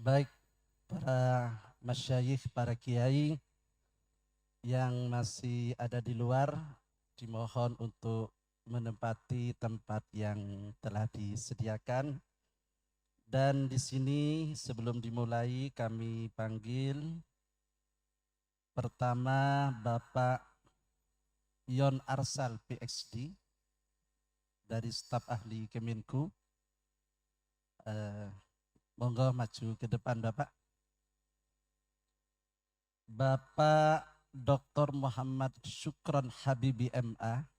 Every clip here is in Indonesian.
Baik para masyayikh, para kiai yang masih ada di luar, dimohon untuk menempati tempat yang telah disediakan. Dan di sini sebelum dimulai kami panggil pertama Bapak Yon Arsal PhD dari staf ahli Kemenku. Monggo maju ke depan Bapak. Bapak Dr. Muhammad Syukron Habibi MA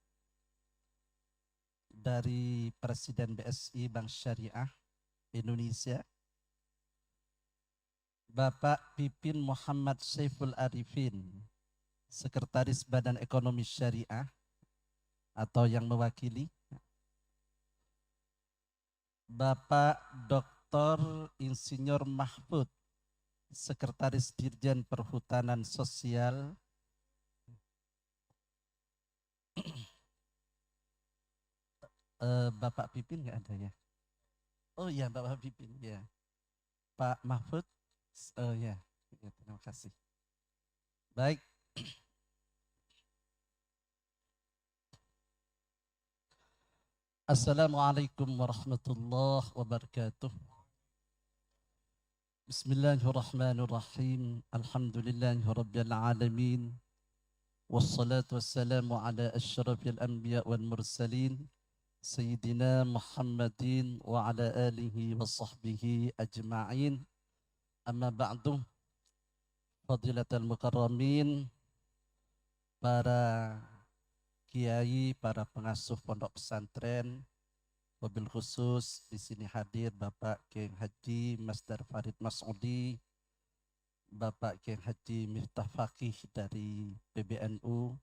dari Presiden BSI Bank Syariah Indonesia. Bapak Pipin Muhammad Saiful Arifin, Sekretaris Badan Ekonomi Syariah atau yang mewakili. Bapak Dr. Insinyur Mahfud, Sekretaris Dirjen Perhutanan Sosial. Bapak Pipin nggak ada ya? Oh iya, Bapak Pipin ya. Pak Mahfud, oh ya, ya terima kasih. Baik. Assalamualaikum warahmatullahi wabarakatuh. Bismillahirrahmanirrahim. Alhamdulillahirabbil alamin. Wassalatu wassalamu ala asyrafil anbiya wal mursalin Sayyidina Muhammadin wa ala alihi wa sahbihi ajma'in. Amma ba'du. Fadilatul mukarramin, para kiai, para pengasuh pondok pesantren, wabil khusus di sini hadir Bapak Kiai Haji Masdar Farid Mas'udi, Bapak Kiai Haji Miftah Faqih dari PBNU,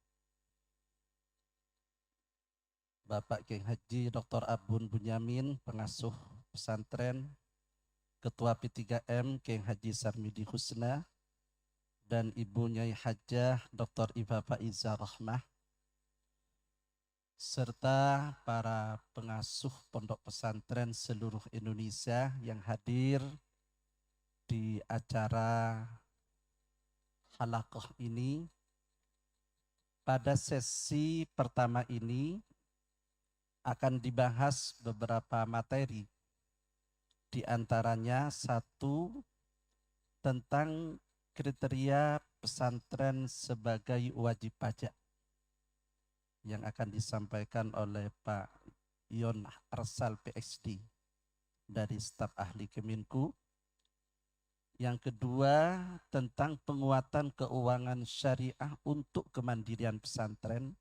Bapak Kiai Haji Dr. Abun Bunyamin, pengasuh pesantren, Ketua P3M Kiai Haji Sarmidi Husna, dan Ibu Nyai Hajah Dr. Iva Faiza Rahmah, serta para pengasuh pondok pesantren seluruh Indonesia yang hadir di acara halaqah ini. Pada sesi pertama ini akan dibahas beberapa materi, di antaranya satu, tentang kriteria pesantren sebagai wajib pajak yang akan disampaikan oleh Pak Yon Arsal PhD dari staf ahli Kemenku. Yang kedua, tentang penguatan keuangan syariah untuk kemandirian pesantren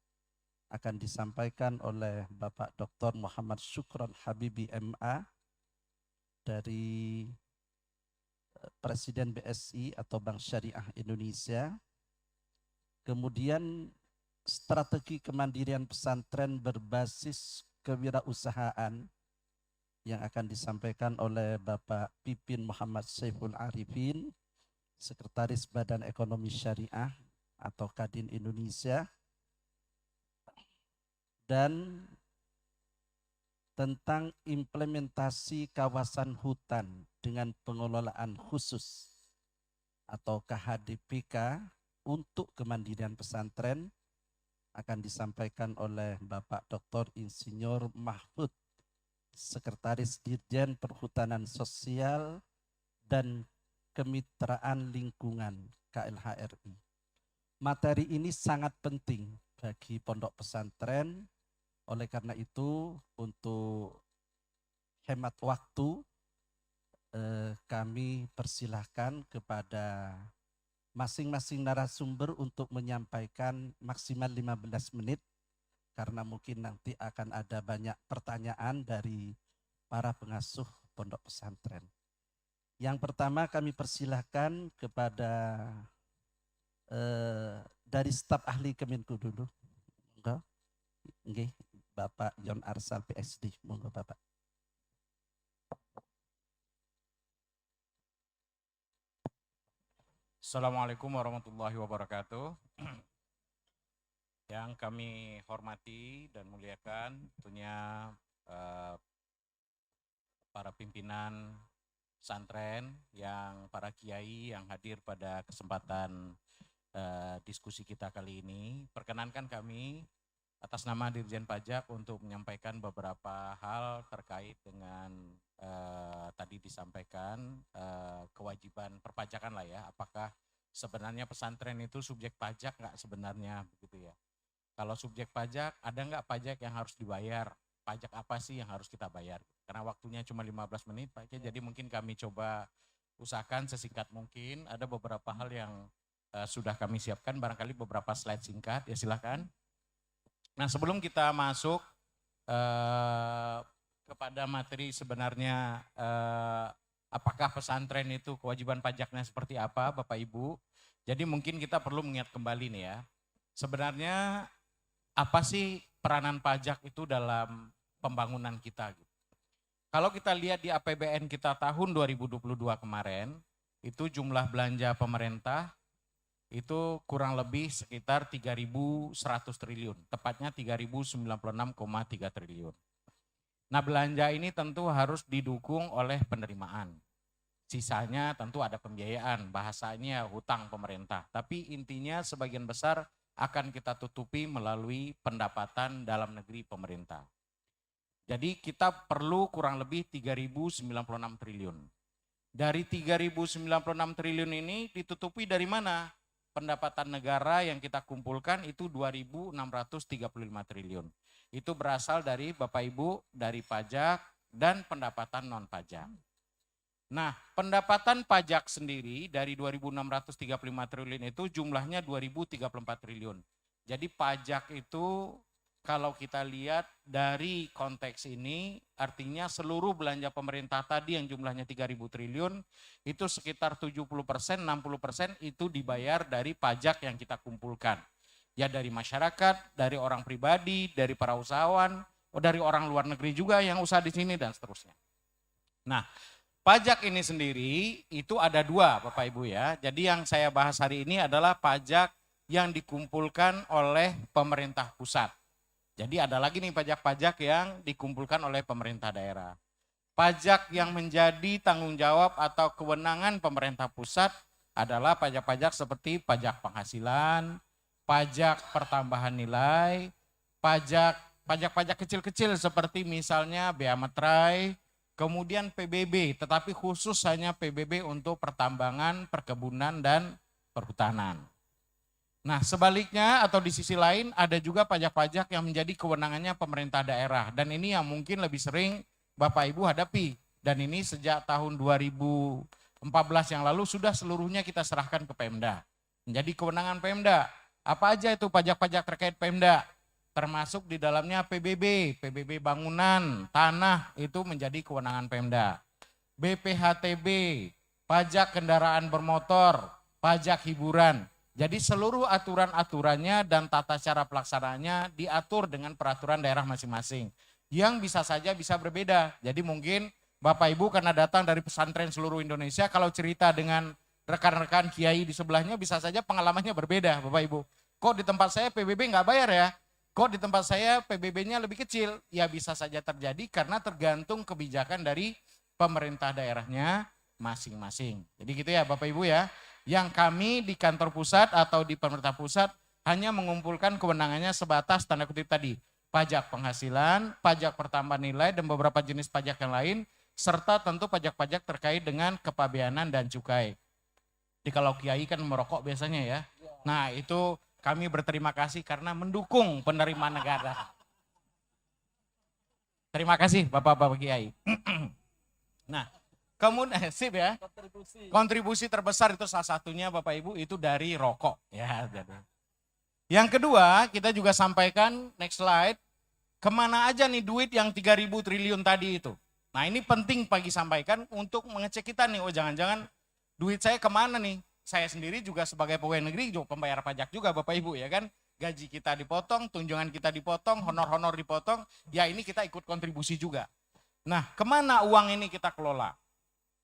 akan disampaikan oleh Bapak Dr. Muhammad Syukron Habibi MA dari Presiden BSI atau Bank Syariah Indonesia. Kemudian strategi kemandirian pesantren berbasis kewirausahaan yang akan disampaikan oleh Bapak Pipin Muhammad Saiful Arifin, Sekretaris Badan Ekonomi Syariah atau Kadin Indonesia, dan tentang implementasi kawasan hutan dengan pengelolaan khusus atau KHDPK untuk kemandirian pesantren akan disampaikan oleh Bapak Dr. Insinyur Mahfud, Sekretaris Dirjen Perhutanan Sosial dan Kemitraan Lingkungan KLHRI. Materi ini sangat penting bagi pondok pesantren. Oleh karena itu, untuk hemat waktu, kami persilahkan kepada masing-masing narasumber untuk menyampaikan maksimal 15 menit, karena mungkin nanti akan ada banyak pertanyaan dari para pengasuh pondok pesantren. Yang pertama kami persilahkan kepada dari staf ahli Kemenku dulu. Enggak? Nggih, Bapak Yon Arsal PhD. Monggo Bapak. Assalamualaikum warahmatullahi wabarakatuh. Yang kami hormati dan muliakan tentunya para pimpinan pesantren, yang para kiai yang hadir pada kesempatan diskusi kita kali ini. Perkenankan kami atas nama Dirjen Pajak untuk menyampaikan beberapa hal terkait dengan tadi disampaikan kewajiban perpajakan lah ya. Apakah sebenarnya pesantren itu subjek pajak nggak sebenarnya begitu ya? Kalau subjek pajak, ada nggak pajak yang harus dibayar? Pajak apa sih yang harus kita bayar? Karena waktunya cuma 15 menit Pak, jadi mungkin kami coba usahakan sesingkat mungkin. Ada beberapa hal yang sudah kami siapkan, barangkali beberapa slide singkat, ya silakan. Nah sebelum kita masuk kepada materi sebenarnya apakah pesantren itu kewajiban pajaknya seperti apa Bapak Ibu. Jadi mungkin kita perlu mengingat kembali nih ya. Sebenarnya apa sih peranan pajak itu dalam pembangunan kita gitu. Kalau kita lihat di APBN kita tahun 2022 kemarin, itu jumlah belanja pemerintah itu kurang lebih sekitar 3.100 triliun, tepatnya 3.096,3 triliun. Nah belanja ini tentu harus didukung oleh penerimaan. Sisanya tentu ada pembiayaan, bahasanya hutang pemerintah. Tapi intinya sebagian besar akan kita tutupi melalui pendapatan dalam negeri pemerintah. Jadi kita perlu kurang lebih 3.096 triliun. Dari 3.096 triliun ini ditutupi dari mana? Pendapatan negara yang kita kumpulkan itu 2.635 triliun. Itu berasal dari Bapak Ibu, dari pajak dan pendapatan non pajak. Nah, pendapatan pajak sendiri dari 2.635 triliun itu jumlahnya 2.034 triliun. Jadi pajak itu kalau kita lihat dari konteks ini artinya seluruh belanja pemerintah tadi yang jumlahnya 3.000 triliun itu sekitar 70%, 60% itu dibayar dari pajak yang kita kumpulkan. Ya dari masyarakat, dari orang pribadi, dari para usahawan, dari orang luar negeri juga yang usaha di sini dan seterusnya. Nah, pajak ini sendiri itu ada dua Bapak Ibu ya. Jadi yang saya bahas hari ini adalah pajak yang dikumpulkan oleh pemerintah pusat. Jadi ada lagi nih pajak-pajak yang dikumpulkan oleh pemerintah daerah. Pajak yang menjadi tanggung jawab atau kewenangan pemerintah pusat adalah pajak-pajak seperti pajak penghasilan, pajak pertambahan nilai, pajak-pajak kecil-kecil seperti misalnya bea materai, kemudian PBB, tetapi khusus hanya PBB untuk pertambangan, perkebunan, dan perhutanan. Nah sebaliknya atau di sisi lain ada juga pajak-pajak yang menjadi kewenangannya pemerintah daerah. Dan ini yang mungkin lebih sering Bapak Ibu hadapi. Dan ini sejak tahun 2014 yang lalu sudah seluruhnya kita serahkan ke Pemda. Menjadi kewenangan Pemda. Apa aja itu pajak-pajak terkait Pemda? Termasuk di dalamnya PBB, PBB bangunan, tanah itu menjadi kewenangan Pemda. BPHTB, pajak kendaraan bermotor, pajak hiburan. Jadi seluruh aturan-aturannya dan tata cara pelaksanaannya diatur dengan peraturan daerah masing-masing. Yang bisa saja bisa berbeda. Jadi mungkin Bapak Ibu karena datang dari pesantren seluruh Indonesia, kalau cerita dengan rekan-rekan kiai di sebelahnya bisa saja pengalamannya berbeda Bapak Ibu. Kok di tempat saya PBB nggak bayar ya? Kok di tempat saya PBB-nya lebih kecil? Ya bisa saja terjadi karena tergantung kebijakan dari pemerintah daerahnya masing-masing. Jadi gitu ya Bapak Ibu ya. Yang kami di kantor pusat atau di pemerintah pusat hanya mengumpulkan kewenangannya sebatas tanda kutip tadi. Pajak penghasilan, pajak pertambahan nilai, dan beberapa jenis pajak yang lain, serta tentu pajak-pajak terkait dengan kepabeanan dan cukai. Jadi kalau kiai kan merokok biasanya ya. Nah itu kami berterima kasih karena mendukung penerimaan negara. Terima kasih Bapak-Bapak Kiai. Nah, kemudian sip ya. Kontribusi terbesar itu salah satunya Bapak Ibu itu dari rokok ya. Yang kedua kita juga sampaikan next slide. Kemana aja nih duit yang 3.000 triliun tadi itu. Nah ini penting pagi sampaikan untuk mengecek kita nih. Oh jangan-jangan duit saya kemana nih. Saya sendiri juga sebagai pegawai negeri juga pembayar pajak juga Bapak Ibu ya kan. Gaji kita dipotong, tunjangan kita dipotong, honor-honor dipotong. Ya ini kita ikut kontribusi juga. Nah kemana uang ini kita kelola?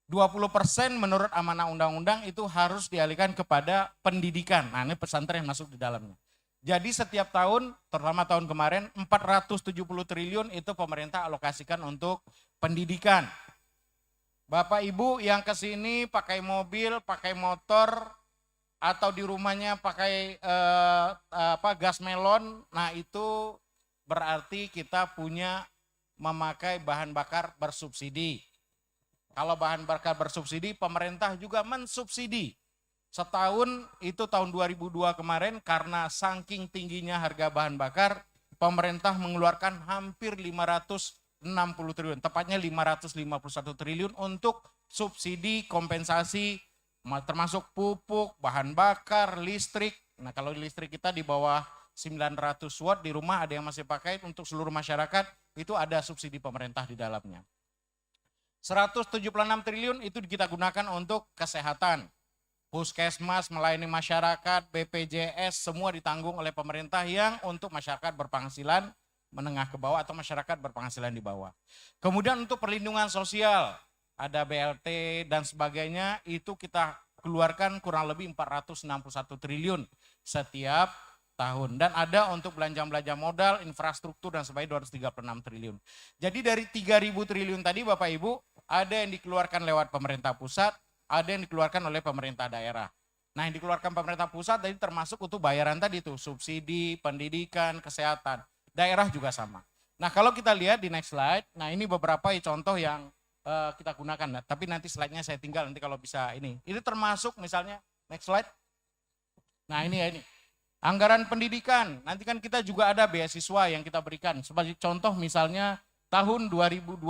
20% menurut amanah undang-undang itu harus dialihkan kepada pendidikan. Nah ini pesantren yang masuk di dalamnya. Jadi setiap tahun, terutama tahun kemarin, 470 triliun itu pemerintah alokasikan untuk pendidikan. Bapak Ibu yang ke sini pakai mobil, pakai motor, atau di rumahnya pakai gas melon, nah itu berarti kita punya memakai bahan bakar bersubsidi. Kalau bahan bakar bersubsidi, pemerintah juga mensubsidi. Setahun itu tahun 2002 kemarin karena saking tingginya harga bahan bakar, pemerintah mengeluarkan hampir 560 triliun, tepatnya 551 triliun untuk subsidi kompensasi termasuk pupuk, bahan bakar, listrik. Nah kalau listrik kita di bawah 900 watt di rumah ada yang masih pakai untuk seluruh masyarakat, itu ada subsidi pemerintah di dalamnya. 176 triliun itu kita gunakan untuk kesehatan. Puskesmas, melayani masyarakat, BPJS, semua ditanggung oleh pemerintah yang untuk masyarakat berpenghasilan menengah ke bawah atau masyarakat berpenghasilan di bawah. Kemudian untuk perlindungan sosial, ada BLT dan sebagainya, itu kita keluarkan kurang lebih 461 triliun setiap tahun. Dan ada untuk belanja-belanja modal, infrastruktur dan sebagainya 236 triliun. Jadi dari 3.000 triliun tadi Bapak Ibu, ada yang dikeluarkan lewat pemerintah pusat, ada yang dikeluarkan oleh pemerintah daerah. Nah yang dikeluarkan pemerintah pusat tadi termasuk untuk bayaran tadi tuh, subsidi, pendidikan, kesehatan. Daerah juga sama. Nah kalau kita lihat di next slide, nah ini beberapa contoh yang kita gunakan. Nah, tapi nanti slide-nya saya tinggal nanti kalau bisa ini. Ini termasuk misalnya, next slide. Nah ini ya ini. Anggaran pendidikan, nanti kan kita juga ada beasiswa yang kita berikan. Sebagai contoh misalnya tahun 2022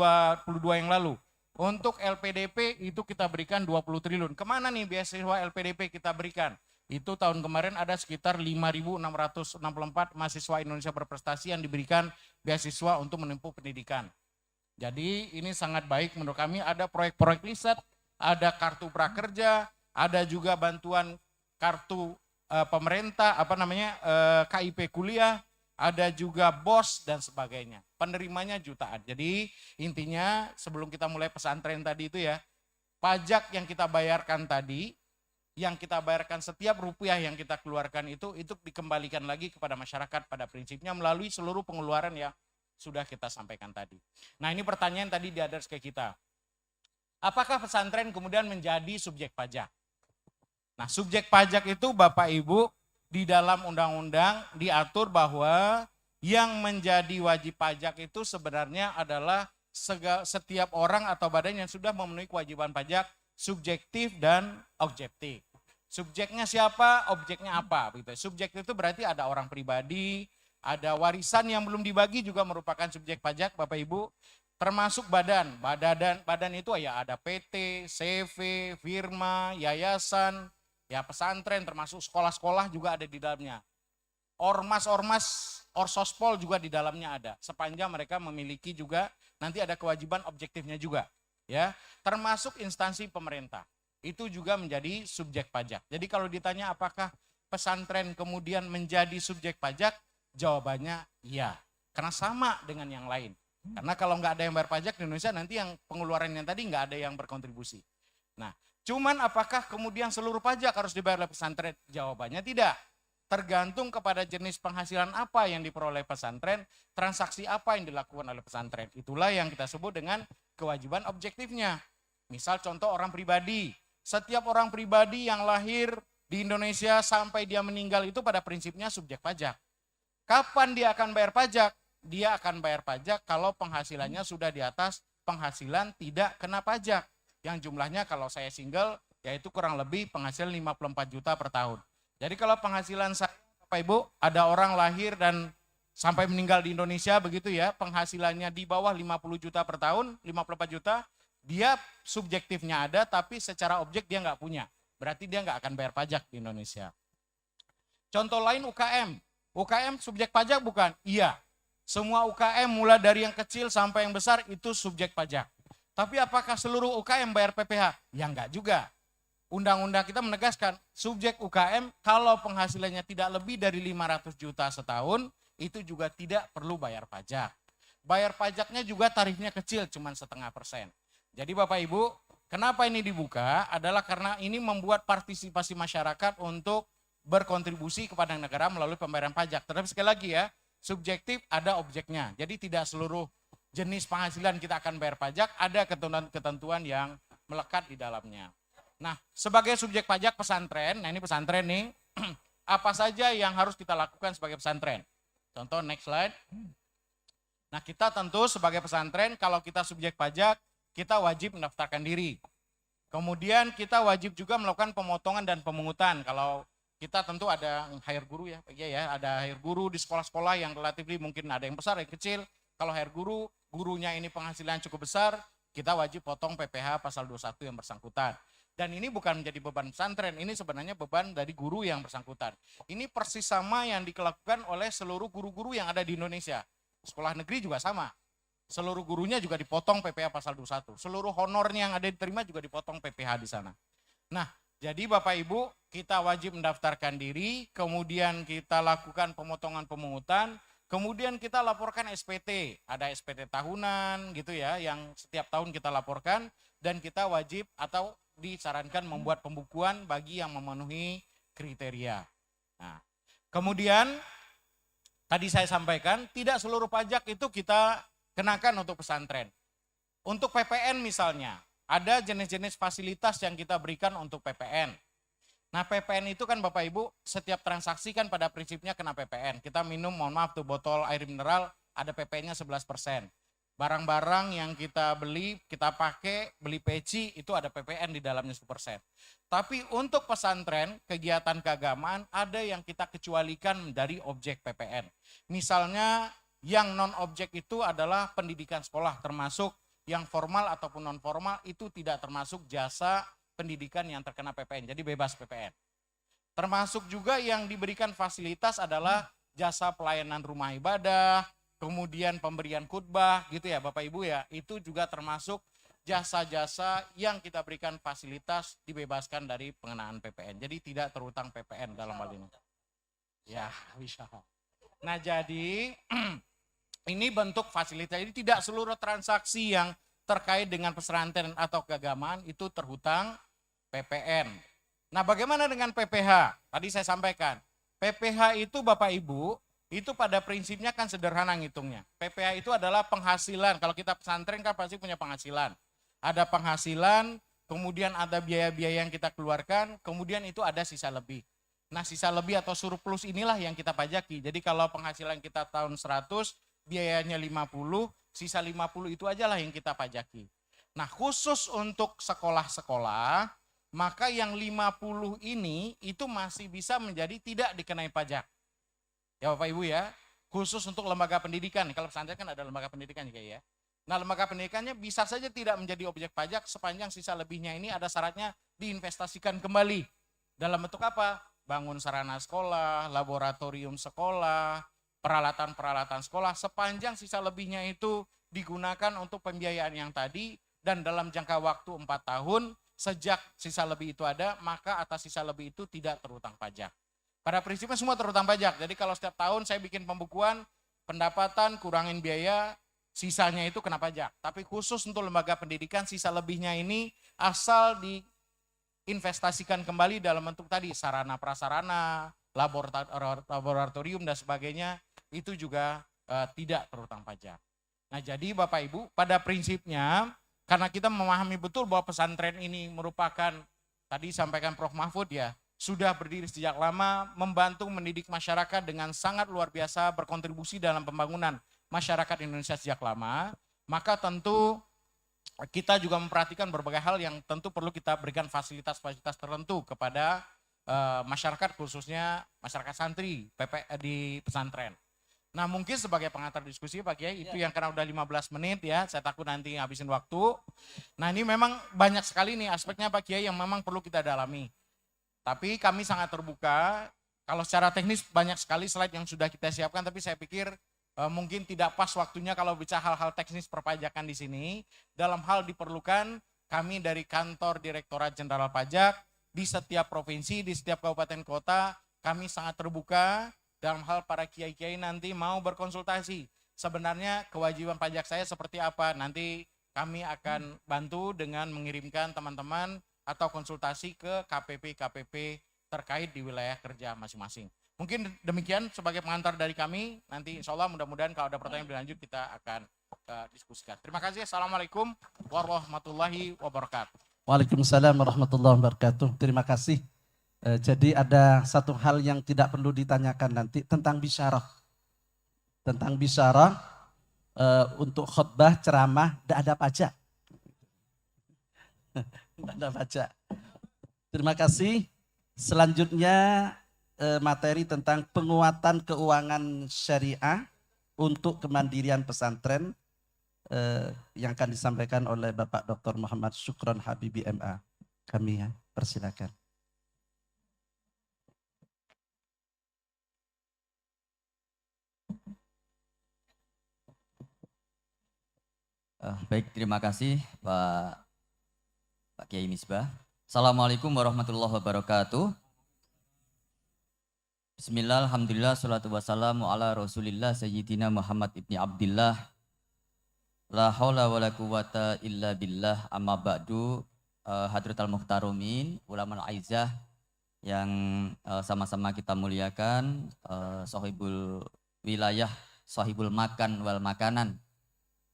yang lalu. Untuk LPDP itu kita berikan 20 triliun. Kemana nih beasiswa LPDP kita berikan? Itu tahun kemarin ada sekitar 5.664 mahasiswa Indonesia berprestasi yang diberikan beasiswa untuk menempuh pendidikan. Jadi ini sangat baik menurut kami, ada proyek-proyek riset, ada kartu prakerja, ada juga bantuan kartu pemerintah, KIP kuliah, ada juga BOS dan sebagainya. Penerimanya jutaan. Jadi intinya sebelum kita mulai pesantren tadi itu ya, pajak yang kita bayarkan tadi, yang kita bayarkan setiap rupiah yang kita keluarkan itu dikembalikan lagi kepada masyarakat pada prinsipnya melalui seluruh pengeluaran yang sudah kita sampaikan tadi. Nah ini pertanyaan tadi di address ke kita. Apakah pesantren kemudian menjadi subjek pajak? Nah subjek pajak itu Bapak Ibu di dalam undang-undang diatur bahwa yang menjadi wajib pajak itu sebenarnya adalah setiap orang atau badan yang sudah memenuhi kewajiban pajak subjektif dan objektif. Subjeknya siapa, objeknya apa? Subjek itu berarti ada orang pribadi, ada warisan yang belum dibagi juga merupakan subjek pajak Bapak Ibu, termasuk badan. Badan itu ya ada PT, CV, firma, yayasan, ya pesantren, termasuk sekolah-sekolah juga ada di dalamnya. Ormas-ormas, orsospol juga di dalamnya ada. Sepanjang mereka memiliki juga nanti ada kewajiban objektifnya juga, ya. Termasuk instansi pemerintah. Itu juga menjadi subjek pajak. Jadi kalau ditanya apakah pesantren kemudian menjadi subjek pajak, jawabannya iya. Karena sama dengan yang lain. Karena kalau nggak ada yang bayar pajak di Indonesia, nanti yang pengeluaran yang tadi nggak ada yang berkontribusi. Nah, cuman apakah kemudian seluruh pajak harus dibayar oleh pesantren? Jawabannya tidak. Tergantung kepada jenis penghasilan apa yang diperoleh pesantren, transaksi apa yang dilakukan oleh pesantren. Itulah yang kita sebut dengan kewajiban objektifnya. Misal contoh orang pribadi. Setiap orang pribadi yang lahir di Indonesia sampai dia meninggal itu pada prinsipnya subjek pajak. Kapan dia akan bayar pajak? Dia akan bayar pajak kalau penghasilannya sudah di atas penghasilan tidak kena pajak. Yang jumlahnya kalau saya single, yaitu kurang lebih penghasilan 54 juta per tahun. Jadi kalau penghasilan saya, Bapak Ibu, ada orang lahir dan sampai meninggal di Indonesia begitu ya, penghasilannya di bawah 50 juta per tahun, 54 juta, dia subjektifnya ada tapi secara objek dia nggak punya. Berarti dia nggak akan bayar pajak di Indonesia. Contoh lain UKM. UKM subjek pajak bukan? Iya. Semua UKM mulai dari yang kecil sampai yang besar itu subjek pajak. Tapi apakah seluruh UKM bayar PPh? Ya enggak juga. Undang-undang kita menegaskan subjek UKM kalau penghasilannya tidak lebih dari 500 juta setahun itu juga tidak perlu bayar pajak. Bayar pajaknya juga tarifnya kecil cuma 0,5%. Jadi Bapak Ibu, kenapa ini dibuka adalah karena ini membuat partisipasi masyarakat untuk berkontribusi kepada negara melalui pembayaran pajak. Tetapi sekali lagi ya, subjektif ada objeknya. Jadi tidak seluruh jenis penghasilan kita akan bayar pajak, ada ketentuan-ketentuan yang melekat di dalamnya. Nah, sebagai subjek pajak pesantren, nah ini pesantren nih, apa saja yang harus kita lakukan sebagai pesantren? Contoh next slide. Nah, kita tentu sebagai pesantren kalau kita subjek pajak, kita wajib mendaftarkan diri. Kemudian kita wajib juga melakukan pemotongan dan pemungutan. Kalau kita tentu ada hire guru ya, ada hire guru di sekolah-sekolah yang relatif mungkin ada yang besar, yang kecil. Kalau hire guru, gurunya ini penghasilan cukup besar, kita wajib potong PPh pasal 21 yang bersangkutan. Dan ini bukan menjadi beban pesantren, ini sebenarnya beban dari guru yang bersangkutan. Ini persis sama yang dilakukan oleh seluruh guru-guru yang ada di Indonesia. Sekolah negeri juga sama. Seluruh gurunya juga dipotong PPh pasal 21. Seluruh honornya yang ada diterima juga dipotong PPh di sana. Nah, jadi Bapak Ibu, kita wajib mendaftarkan diri, kemudian kita lakukan pemotongan pemungutan, kemudian kita laporkan SPT. Ada SPT tahunan gitu ya, yang setiap tahun kita laporkan, dan kita wajib atau disarankan membuat pembukuan bagi yang memenuhi kriteria. Nah, kemudian tadi saya sampaikan, tidak seluruh pajak itu kita kenakan untuk pesantren. Untuk PPN misalnya, ada jenis-jenis fasilitas yang kita berikan untuk PPN. Nah, PPN itu kan Bapak Ibu, setiap transaksi kan pada prinsipnya kena PPN. Kita minum, mohon maaf tuh, botol air mineral ada PPN-nya 11%. Barang-barang yang kita beli, kita pakai, beli peci, itu ada PPN di dalamnya 10%. Tapi untuk pesantren, kegiatan keagamaan, ada yang kita kecualikan dari objek PPN. Misalnya, yang non-objek itu adalah pendidikan sekolah, termasuk yang formal ataupun non-formal, itu tidak termasuk jasa pendidikan yang terkena PPN, jadi bebas PPN. Termasuk juga yang diberikan fasilitas adalah jasa pelayanan rumah ibadah, kemudian pemberian khutbah gitu ya Bapak Ibu ya, itu juga termasuk jasa-jasa yang kita berikan fasilitas dibebaskan dari pengenaan PPN. Jadi tidak terutang PPN dalam hal ini. Ya, bisa. Nah, jadi ini bentuk fasilitas. Jadi tidak seluruh transaksi yang terkait dengan pesantren atau keagamaan itu terhutang PPN. Nah, bagaimana dengan PPh? Tadi saya sampaikan, PPh itu Bapak Ibu, itu pada prinsipnya kan sederhana ngitungnya. PPh itu adalah penghasilan. Kalau kita pesantren kan pasti punya penghasilan. Ada penghasilan, kemudian ada biaya-biaya yang kita keluarkan, kemudian itu ada sisa lebih. Nah, sisa lebih atau surplus inilah yang kita pajaki. Jadi kalau penghasilan kita tahun 100, biayanya 50, sisa 50 itu aja lah yang kita pajaki. Nah, khusus untuk sekolah-sekolah, maka yang 50 ini itu masih bisa menjadi tidak dikenai pajak. Ya Bapak Ibu ya, khusus untuk lembaga pendidikan. Kalau pesantren kan ada lembaga pendidikan juga ya. Nah, lembaga pendidikannya bisa saja tidak menjadi objek pajak sepanjang sisa lebihnya ini ada syaratnya diinvestasikan kembali. Dalam bentuk apa? Bangun sarana sekolah, laboratorium sekolah, peralatan-peralatan sekolah, sepanjang sisa lebihnya itu digunakan untuk pembiayaan yang tadi, dan dalam jangka waktu 4 tahun, sejak sisa lebih itu ada, maka atas sisa lebih itu tidak terhutang pajak. Pada prinsipnya semua terhutang pajak, jadi kalau setiap tahun saya bikin pembukuan, pendapatan, kurangin biaya, sisanya itu kena pajak. Tapi khusus untuk lembaga pendidikan, sisa lebihnya ini asal diinvestasikan kembali dalam bentuk tadi, sarana prasarana, laboratorium dan sebagainya, itu juga tidak terhutang pajak. Nah, jadi Bapak Ibu, pada prinsipnya karena kita memahami betul bahwa pesantren ini merupakan, tadi sampaikan Prof. Mahfud ya, sudah berdiri sejak lama, membantu mendidik masyarakat dengan sangat luar biasa, berkontribusi dalam pembangunan masyarakat Indonesia sejak lama, maka tentu kita juga memperhatikan berbagai hal yang tentu perlu kita berikan fasilitas-fasilitas tertentu kepada masyarakat, khususnya masyarakat santri di pesantren. Nah, mungkin sebagai pengantar diskusi Pak Kiai, itu yang karena udah 15 menit ya, saya takut nanti ngabisin waktu. Nah, ini memang banyak sekali nih aspeknya Pak Kiai yang memang perlu kita dalami. Tapi kami sangat terbuka, kalau secara teknis banyak sekali slide yang sudah kita siapkan, tapi saya pikir mungkin tidak pas waktunya kalau bicara hal-hal teknis perpajakan di sini. Dalam hal diperlukan, kami dari kantor Direktorat Jenderal Pajak, di setiap provinsi, di setiap kabupaten kota, kami sangat terbuka dalam hal para kiai-kiai nanti mau berkonsultasi. Sebenarnya kewajiban pajak saya seperti apa, nanti kami akan bantu dengan mengirimkan teman-teman atau konsultasi ke KPP-KPP terkait di wilayah kerja masing-masing. Mungkin demikian sebagai pengantar dari kami, nanti insya Allah mudah-mudahan kalau ada pertanyaan lebih lanjut kita akan diskusikan. Terima kasih. Assalamualaikum warahmatullahi wabarakatuh. Waalaikumsalam warahmatullahi wabarakatuh. Terima kasih. Jadi ada satu hal yang tidak perlu ditanyakan nanti tentang bisyarah. Tentang bisyarah untuk khutbah, ceramah, tidak ada pajak. Tidak ada pajak. Terima kasih. Selanjutnya materi tentang penguatan keuangan syariah untuk kemandirian pesantren yang akan disampaikan oleh Bapak Dr. Muhammad Syukron Habibi MA. Kami persilakan. Baik, terima kasih Pak Kiai Misbah. Assalamualaikum warahmatullahi wabarakatuh. Bismillah, alhamdulillah, salatu wassalamu ala rasulillah sayyidina Muhammad ibni Abdillah. La haula wa la quwata illa billah, amma ba'du. Hadratal muhtarumin, ulama al-aizah yang sama-sama kita muliakan, sahibul wilayah, sahibul makan wal makanan,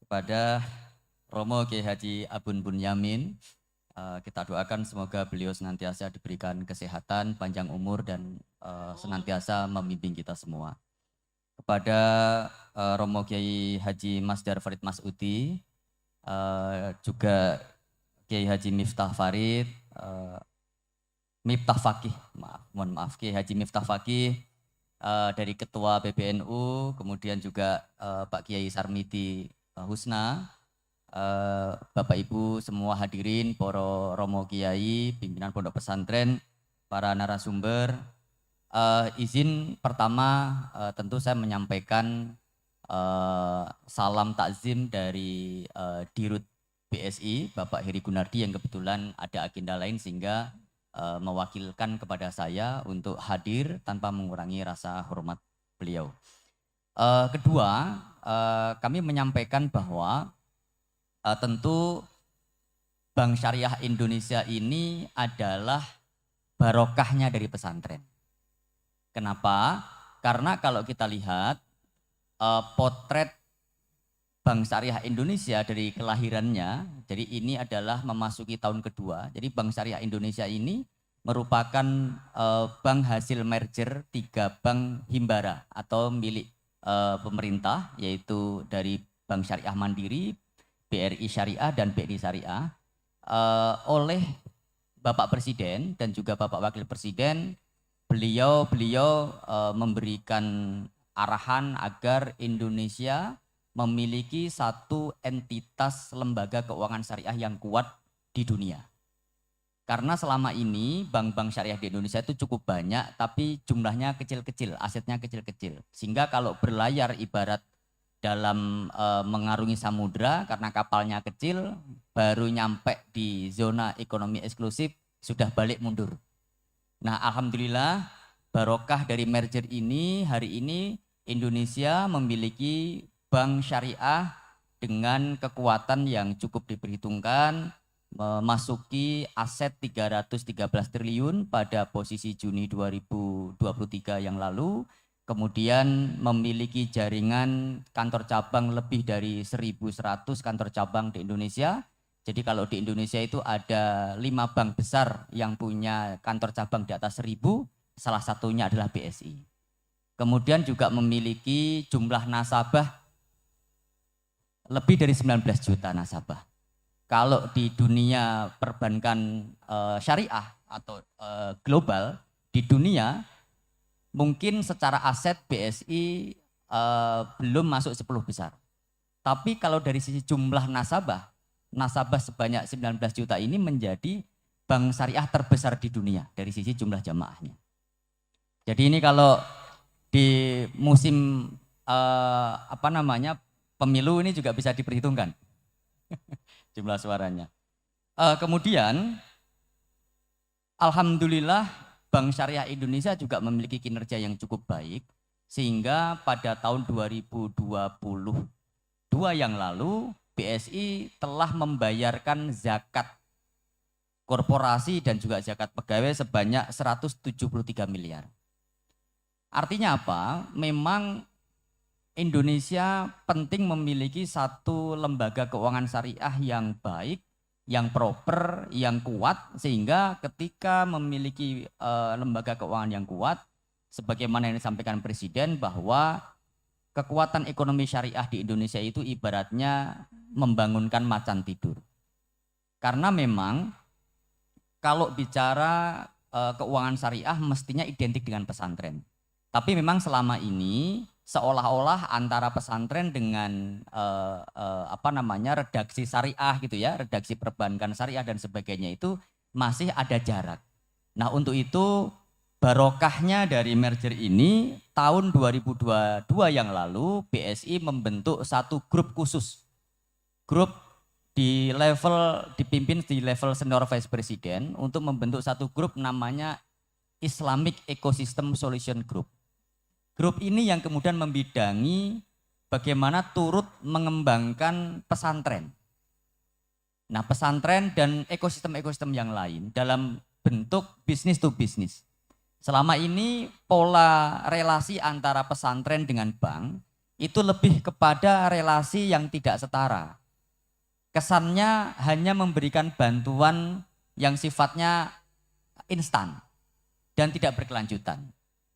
kepada Romo Kiai Haji Abun Bunyamin, kita doakan semoga beliau senantiasa diberikan kesehatan, panjang umur, dan senantiasa membimbing kita semua. Kepada Romo Kiai Haji Masdar Farid Masudi, juga Kiai Haji Miftah Farid, Miftah Fakih, mohon maaf, Kiai Haji Miftah Fakih dari Ketua PBNU, kemudian juga Pak Kiai Sarmidi Husna, Bapak Ibu semua hadirin, para Romo Kiai, pimpinan pondok pesantren, para narasumber, izin pertama tentu saya menyampaikan salam takzim dari Dirut BSI, Bapak Heri Gunardi, yang kebetulan ada agenda lain sehingga mewakilkan kepada saya untuk hadir tanpa mengurangi rasa hormat beliau. Kedua, kami menyampaikan bahwa tentu Bank Syariah Indonesia ini adalah barokahnya dari pesantren. Kenapa? Karena kalau kita lihat potret Bank Syariah Indonesia dari kelahirannya, jadi ini adalah memasuki tahun kedua. Jadi Bank Syariah Indonesia ini merupakan bank hasil merger 3 bank himbara atau milik pemerintah, yaitu dari Bank Syariah Mandiri, BRI Syariah, dan BRI Syariah, oleh Bapak Presiden dan juga Bapak Wakil Presiden. Beliau memberikan arahan agar Indonesia memiliki satu entitas lembaga keuangan syariah yang kuat di dunia. Karena selama ini bank-bank syariah di Indonesia itu cukup banyak, tapi jumlahnya kecil-kecil, asetnya kecil-kecil. Sehingga kalau berlayar ibarat dalam mengarungi samudra, karena kapalnya kecil, baru nyampe di zona ekonomi eksklusif, sudah balik mundur. Nah, alhamdulillah barokah dari merger ini, hari ini Indonesia memiliki bank syariah dengan kekuatan yang cukup diperhitungkan, memasuki aset 313 triliun pada posisi Juni 2023 yang lalu, kemudian memiliki jaringan kantor cabang lebih dari 1.100 kantor cabang di Indonesia. Jadi kalau di Indonesia itu ada 5 bank besar yang punya kantor cabang di atas 1.000, salah satunya adalah BSI. Kemudian juga memiliki jumlah nasabah lebih dari 19 juta nasabah. Kalau di dunia perbankan syariah atau global, di dunia mungkin secara aset BSI belum masuk 10 besar. Tapi kalau dari sisi jumlah nasabah sebanyak 19 juta ini menjadi bank syariah terbesar di dunia dari sisi jumlah jamaahnya. Jadi ini kalau di musim pemilu ini juga bisa diperhitungkan jumlah suaranya. Kemudian alhamdulillah Bank Syariah Indonesia juga memiliki kinerja yang cukup baik, sehingga pada tahun 2022 yang lalu BSI telah membayarkan zakat korporasi dan juga zakat pegawai sebanyak 173 miliar. Artinya apa? Memang Indonesia penting memiliki satu lembaga keuangan syariah yang baik, yang proper, yang kuat, sehingga ketika memiliki lembaga keuangan yang kuat, sebagaimana yang disampaikan Presiden bahwa kekuatan ekonomi syariah di Indonesia itu ibaratnya membangunkan macan tidur. Karena memang kalau bicara keuangan syariah mestinya identik dengan pesantren. Tapi memang selama ini seolah-olah antara pesantren dengan redaksi syariah gitu ya, redaksi perbankan syariah dan sebagainya itu masih ada jarak. Nah, untuk itu barokahnya dari merger ini tahun 2022 yang lalu BSI membentuk satu grup khusus. Grup dipimpin di level senior vice president untuk membentuk satu grup namanya Islamic Ecosystem Solution Group. Grup ini yang kemudian membidangi bagaimana turut mengembangkan pesantren. Nah, pesantren dan ekosistem-ekosistem yang lain dalam bentuk bisnis to bisnis. Selama ini pola relasi antara pesantren dengan bank itu lebih kepada relasi yang tidak setara. Kesannya hanya memberikan bantuan yang sifatnya instan dan tidak berkelanjutan.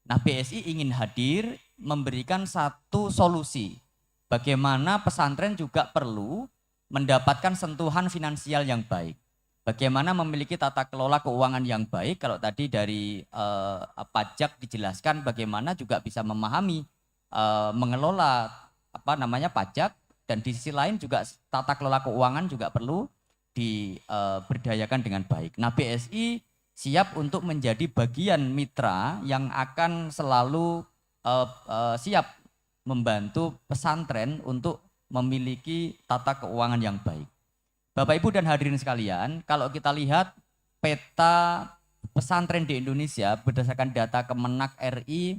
Nah, BSI ingin hadir memberikan satu solusi. Bagaimana pesantren juga perlu mendapatkan sentuhan finansial yang baik. Bagaimana memiliki tata kelola keuangan yang baik. Kalau tadi dari pajak dijelaskan bagaimana juga bisa memahami mengelola pajak, dan di sisi lain juga tata kelola keuangan juga perlu diberdayakan dengan baik. Nah, BSI siap untuk menjadi bagian mitra yang akan selalu siap membantu pesantren untuk memiliki tata keuangan yang baik. Bapak Ibu dan hadirin sekalian, kalau kita lihat peta pesantren di Indonesia berdasarkan data Kemenak RI,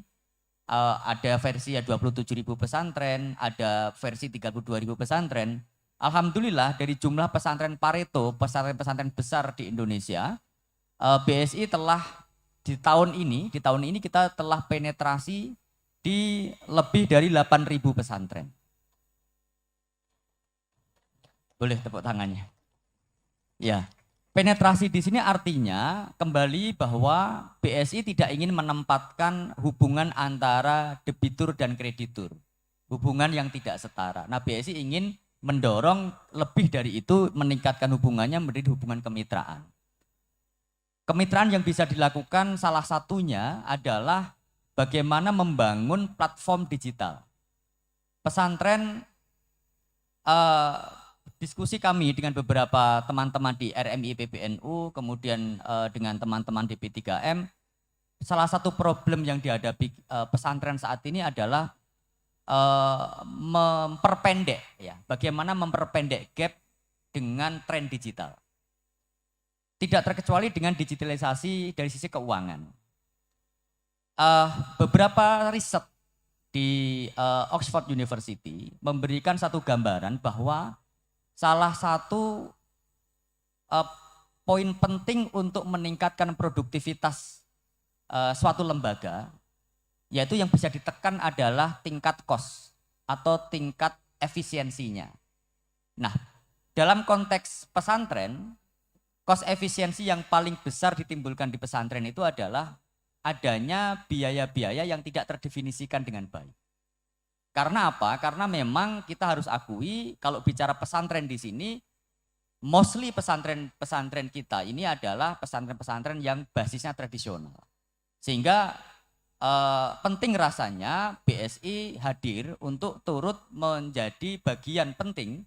ada versi 27.000 pesantren, ada versi 32.000 pesantren. Alhamdulillah dari jumlah pesantren Pareto, pesantren-pesantren besar di Indonesia, BSI telah di tahun ini kita telah penetrasi di lebih dari 8.000 pesantren. Boleh tepuk tangannya. Ya, penetrasi di sini artinya kembali bahwa BSI tidak ingin menempatkan hubungan antara debitur dan kreditur. Hubungan yang tidak setara. Nah, BSI ingin mendorong lebih dari itu, meningkatkan hubungannya menjadi hubungan kemitraan. Kemitraan yang bisa dilakukan salah satunya adalah bagaimana membangun platform digital. Pesantren, diskusi kami dengan beberapa teman-teman di RMI PBNU, kemudian dengan teman-teman di P3M, salah satu problem yang dihadapi pesantren saat ini adalah memperpendek, ya, bagaimana memperpendek gap dengan tren digital. Tidak terkecuali dengan digitalisasi dari sisi keuangan. Beberapa riset di Oxford University memberikan satu gambaran bahwa salah satu poin penting untuk meningkatkan produktivitas suatu lembaga, yaitu yang bisa ditekan adalah tingkat cost atau tingkat efisiensinya. Nah, dalam konteks pesantren, cost efisiensi yang paling besar ditimbulkan di pesantren itu adalah adanya biaya-biaya yang tidak terdefinisikan dengan baik. Karena apa? Karena memang kita harus akui kalau bicara pesantren di sini, mostly pesantren kita ini adalah pesantren-pesantren yang basisnya tradisional. Sehingga penting rasanya BSI hadir untuk turut menjadi bagian penting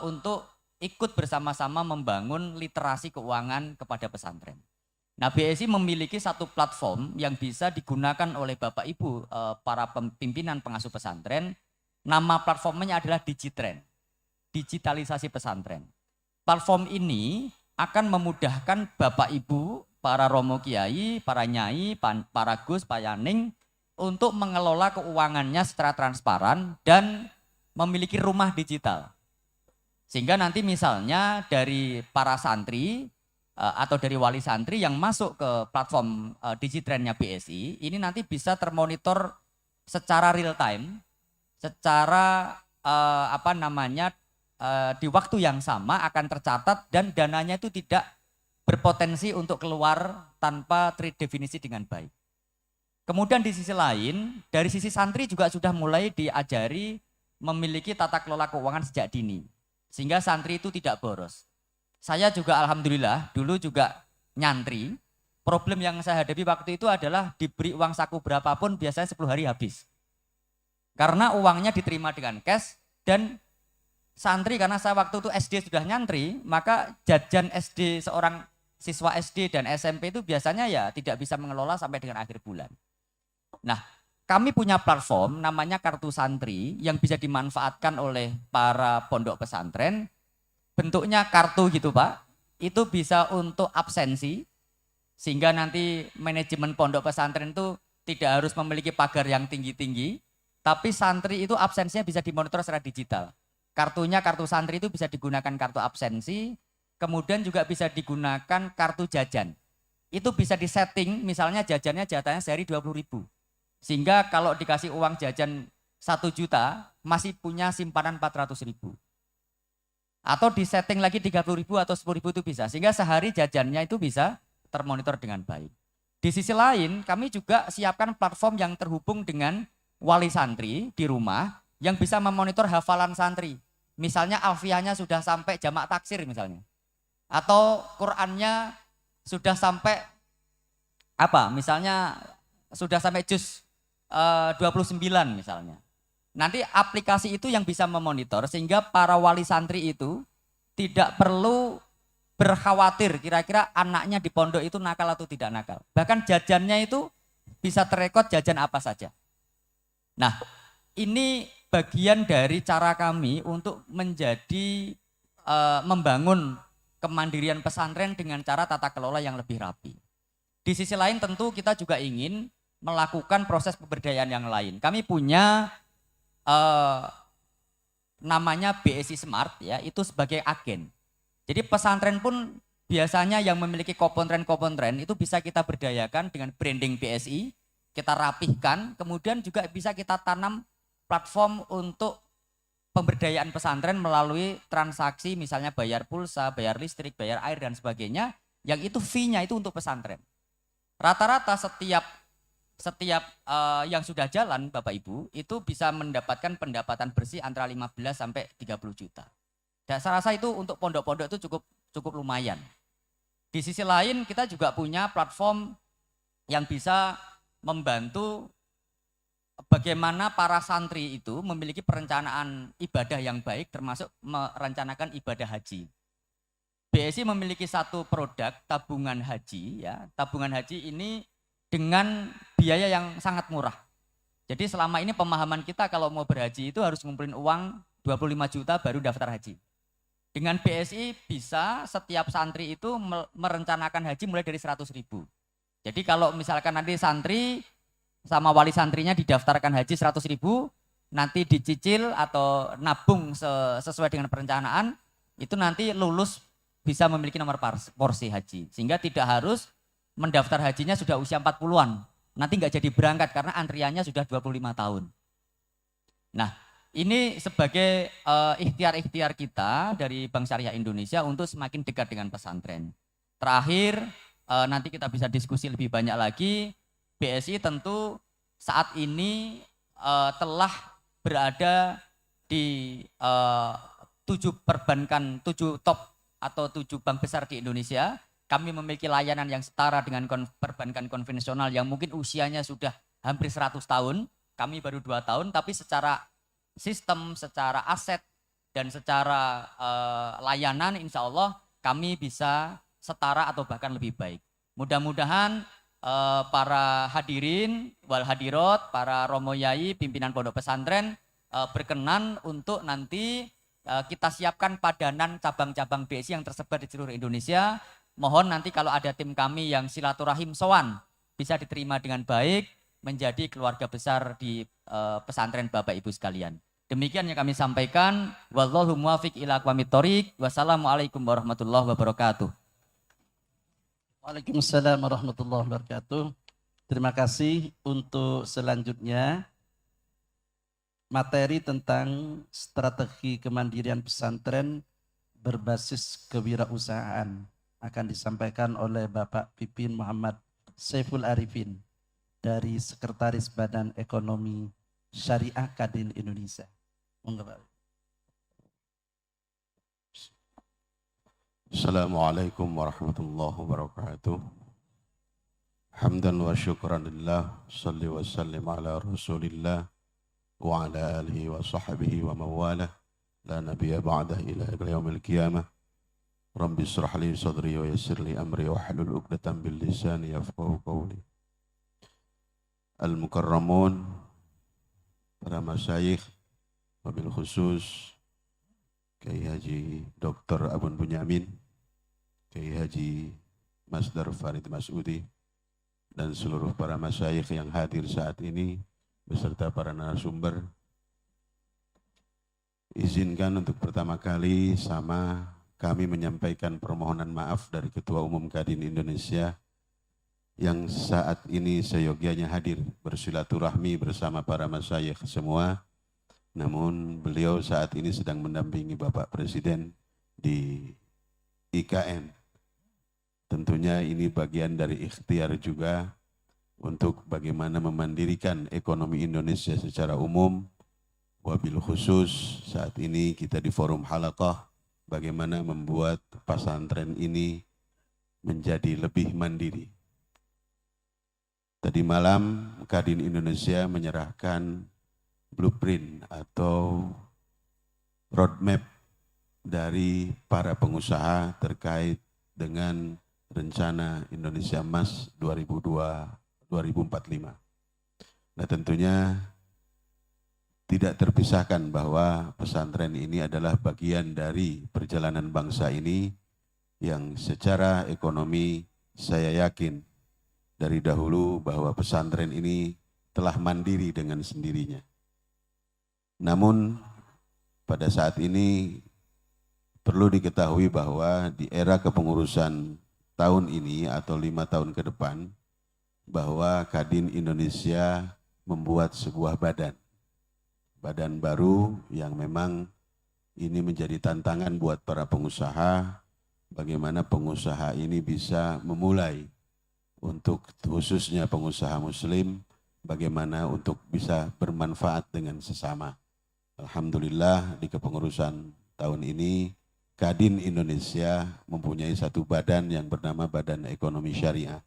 untuk ikut bersama-sama membangun literasi keuangan kepada pesantren. Nah, BSI memiliki satu platform yang bisa digunakan oleh Bapak Ibu para pimpinan pengasuh pesantren. Nama platformnya adalah Digitren, digitalisasi pesantren. Platform ini akan memudahkan Bapak Ibu, para romo kiai, para nyai, para gus, Pak Yaning untuk mengelola keuangannya secara transparan dan memiliki rumah digital. Sehingga nanti misalnya dari para santri atau dari wali santri yang masuk ke platform Digitrennya BSI, ini nanti bisa termonitor secara real time secara di waktu yang sama akan tercatat dan dananya itu tidak berpotensi untuk keluar tanpa terdefinisi dengan baik. Kemudian di sisi lain, dari sisi santri juga sudah mulai diajari memiliki tata kelola keuangan sejak dini. Sehingga santri itu tidak boros. Saya juga alhamdulillah dulu juga nyantri. Problem yang saya hadapi waktu itu adalah diberi uang saku berapapun biasanya 10 hari habis. Karena uangnya diterima dengan cash dan santri, karena saya waktu itu SD sudah nyantri, maka jajan SD seorang siswa SD dan SMP itu biasanya ya tidak bisa mengelola sampai dengan akhir bulan. Nah, kami punya platform namanya Kartu Santri yang bisa dimanfaatkan oleh para pondok pesantren. Bentuknya kartu gitu Pak, itu bisa untuk absensi, sehingga nanti manajemen pondok pesantren itu tidak harus memiliki pagar yang tinggi-tinggi, tapi santri itu absensinya bisa dimonitor secara digital. Kartunya kartu santri itu bisa digunakan kartu absensi, kemudian juga bisa digunakan kartu jajan. Itu bisa disetting, misalnya jajannya jatahnya sehari 20.000. Sehingga kalau dikasih uang jajan 1 juta, masih punya simpanan 400.000. Atau disetting lagi 30.000 atau 10.000 itu bisa. Sehingga sehari jajannya itu bisa termonitor dengan baik. Di sisi lain, kami juga siapkan platform yang terhubung dengan wali santri di rumah yang bisa memonitor hafalan santri. Misalnya alfiahnya sudah sampai jamak taksir misalnya. Atau Qur'annya sudah sampai misalnya sudah sampai juz 29 misalnya. Nanti aplikasi itu yang bisa memonitor sehingga para wali santri itu tidak perlu berkhawatir kira-kira anaknya di pondok itu nakal atau tidak nakal. Bahkan jajannya itu bisa terekod jajan apa saja. Nah, ini bagian dari cara kami untuk menjadi membangun kemandirian pesantren dengan cara tata kelola yang lebih rapi. Di sisi lain tentu kita juga ingin melakukan proses pemberdayaan yang lain. Kami punya namanya BSI Smart ya, itu sebagai agen. Jadi pesantren pun biasanya yang memiliki kopontren-kopontren itu bisa kita berdayakan dengan branding BSI, kita rapihkan, kemudian juga bisa kita tanam platform untuk pemberdayaan pesantren melalui transaksi misalnya bayar pulsa, bayar listrik, bayar air dan sebagainya, yang itu fee-nya itu untuk pesantren. Rata-rata setiap yang sudah jalan Bapak Ibu itu bisa mendapatkan pendapatan bersih antara 15 sampai 30 juta. Dan saya rasa itu untuk pondok-pondok itu cukup lumayan. Di sisi lain kita juga punya platform yang bisa membantu bagaimana para santri itu memiliki perencanaan ibadah yang baik termasuk merencanakan ibadah haji. BSI memiliki satu produk tabungan haji ya. Tabungan haji ini dengan biaya yang sangat murah. Jadi selama ini pemahaman kita kalau mau berhaji itu harus ngumpulin uang 25 juta baru daftar haji. Dengan BSI bisa setiap santri itu merencanakan haji mulai dari 100.000. Jadi kalau misalkan nanti santri sama wali santrinya didaftarkan haji 100.000, nanti dicicil atau nabung sesuai dengan perencanaan, itu nanti lulus bisa memiliki nomor porsi haji. Sehingga tidak harus mendaftar hajinya sudah usia 40-an. Nanti nggak jadi berangkat karena antriannya sudah 25 tahun. Nah, ini sebagai ikhtiar-ikhtiar kita dari Bank Syariah Indonesia untuk semakin dekat dengan pesantren. Terakhir, nanti kita bisa diskusi lebih banyak lagi. BSI tentu saat ini telah berada di 7 top atau 7 bank besar di Indonesia. Kami memiliki layanan yang setara dengan perbankan konvensional yang mungkin usianya sudah hampir 100 tahun. Kami baru 2 tahun, tapi secara sistem, secara aset, dan secara layanan insya Allah kami bisa setara atau bahkan lebih baik. Mudah-mudahan para hadirin, wal hadirat, para romo yai, pimpinan pondok pesantren berkenan untuk nanti kita siapkan padanan cabang-cabang BSI yang tersebar di seluruh Indonesia. Mohon nanti kalau ada tim kami yang silaturahim sowan bisa diterima dengan baik menjadi keluarga besar di pesantren Bapak Ibu sekalian. Demikian yang kami sampaikan. Wallahu muwaffiq ila aqwamit thoriq. Wassalamualaikum warahmatullahi wabarakatuh. Waalaikumsalam warahmatullahi wabarakatuh. Terima kasih. Untuk selanjutnya materi tentang strategi kemandirian pesantren berbasis kewirausahaan akan disampaikan oleh Bapak Pipin Muhammad Saiful Arifin dari Sekretaris Badan Ekonomi Syariah Kadin Indonesia. Monggo, Pak. Assalamualaikum warahmatullahi wabarakatuh. Hamdan wa syukran lillah, salli wa sallim ala rasulillah wa ala alihi wa sahbihi wa mawalah, la nabiyya ba'dah ila yaumil qiyamah. Rabbi israh li sadri wa yassir li amri wa hlul 'uqdatam bil lisani yafqahu qawli. Al-mukarramun, para masyayikh, wabil khusus Kiai Haji Dr. Abun Bunyamin, Kiai Haji Masdar Farid Mas'udi, dan seluruh para masyayikh yang hadir saat ini beserta para narasumber. Izinkan untuk pertama kali kami menyampaikan permohonan maaf dari Ketua Umum Kadin Indonesia yang saat ini seyogyanya hadir bersilaturahmi bersama para masyayikh semua. Namun beliau saat ini sedang mendampingi Bapak Presiden di IKN. Tentunya ini bagian dari ikhtiar juga untuk bagaimana memandirikan ekonomi Indonesia secara umum, wabil khusus saat ini kita di forum halaqah, bagaimana membuat pesantren ini menjadi lebih mandiri. Tadi malam Kadin Indonesia menyerahkan blueprint atau roadmap dari para pengusaha terkait dengan rencana Indonesia Emas 2045. Nah, tentunya tidak terpisahkan bahwa pesantren ini adalah bagian dari perjalanan bangsa ini yang secara ekonomi saya yakin dari dahulu bahwa pesantren ini telah mandiri dengan sendirinya. Namun pada saat ini perlu diketahui bahwa di era kepengurusan tahun ini atau 5 tahun ke depan, bahwa Kadin Indonesia membuat sebuah badan baru yang memang ini menjadi tantangan buat para pengusaha, bagaimana pengusaha ini bisa memulai untuk khususnya pengusaha muslim, bagaimana untuk bisa bermanfaat dengan sesama. Alhamdulillah di kepengurusan tahun ini Kadin Indonesia mempunyai satu badan yang bernama Badan Ekonomi Syariah.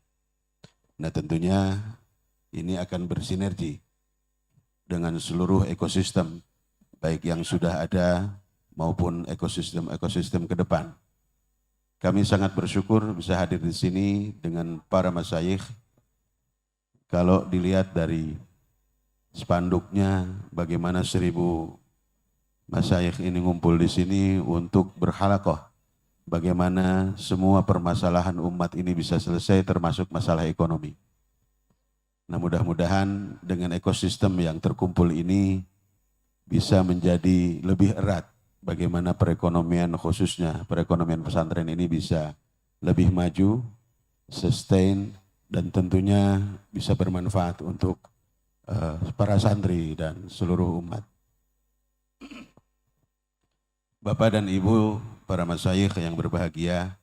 Nah, tentunya ini akan bersinergi dengan seluruh ekosistem, baik yang sudah ada maupun ekosistem ke depan. Kami sangat bersyukur bisa hadir di sini dengan para masyayikh. Kalau dilihat dari spanduknya, bagaimana 1000 masyayikh ini ngumpul di sini untuk berhalaqah. Bagaimana semua permasalahan umat ini bisa selesai termasuk masalah ekonomi. Nah, mudah-mudahan dengan ekosistem yang terkumpul ini bisa menjadi lebih erat. Bagaimana perekonomian khususnya perekonomian pesantren ini bisa lebih maju, sustain, dan tentunya bisa bermanfaat untuk para santri dan seluruh umat. Bapak dan Ibu, para masyayikh yang berbahagia,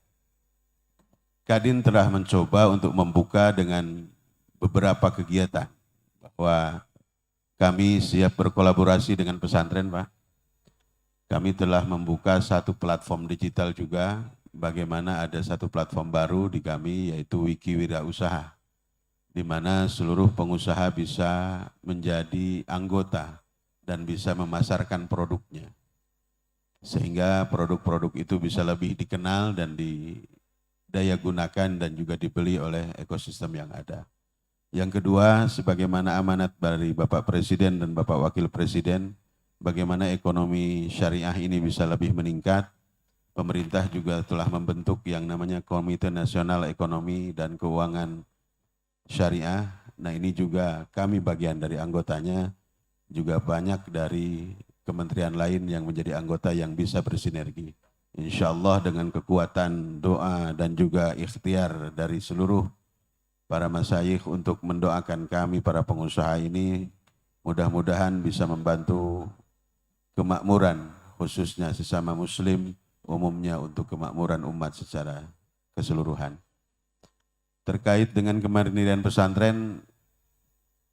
Kadin telah mencoba untuk membuka dengan beberapa kegiatan bahwa kami siap berkolaborasi dengan pesantren, Pak. Kami telah membuka satu platform digital juga, bagaimana ada satu platform baru di kami yaitu Wiki Wirausaha, di mana seluruh pengusaha bisa menjadi anggota dan bisa memasarkan produknya. Sehingga produk-produk itu bisa lebih dikenal dan didaya gunakan dan juga dibeli oleh ekosistem yang ada. Yang kedua, sebagaimana amanat dari Bapak Presiden dan Bapak Wakil Presiden, bagaimana ekonomi syariah ini bisa lebih meningkat. Pemerintah juga telah membentuk yang namanya Komite Nasional Ekonomi dan Keuangan Syariah. Nah, ini juga kami bagian dari anggotanya, juga banyak dari kementerian lain yang menjadi anggota yang bisa bersinergi. Insya Allah dengan kekuatan doa dan juga ikhtiar dari seluruh para masyayikh untuk mendoakan kami para pengusaha ini, mudah-mudahan bisa membantu kemakmuran khususnya sesama muslim, umumnya untuk kemakmuran umat secara keseluruhan. Terkait dengan kemandirian pesantren,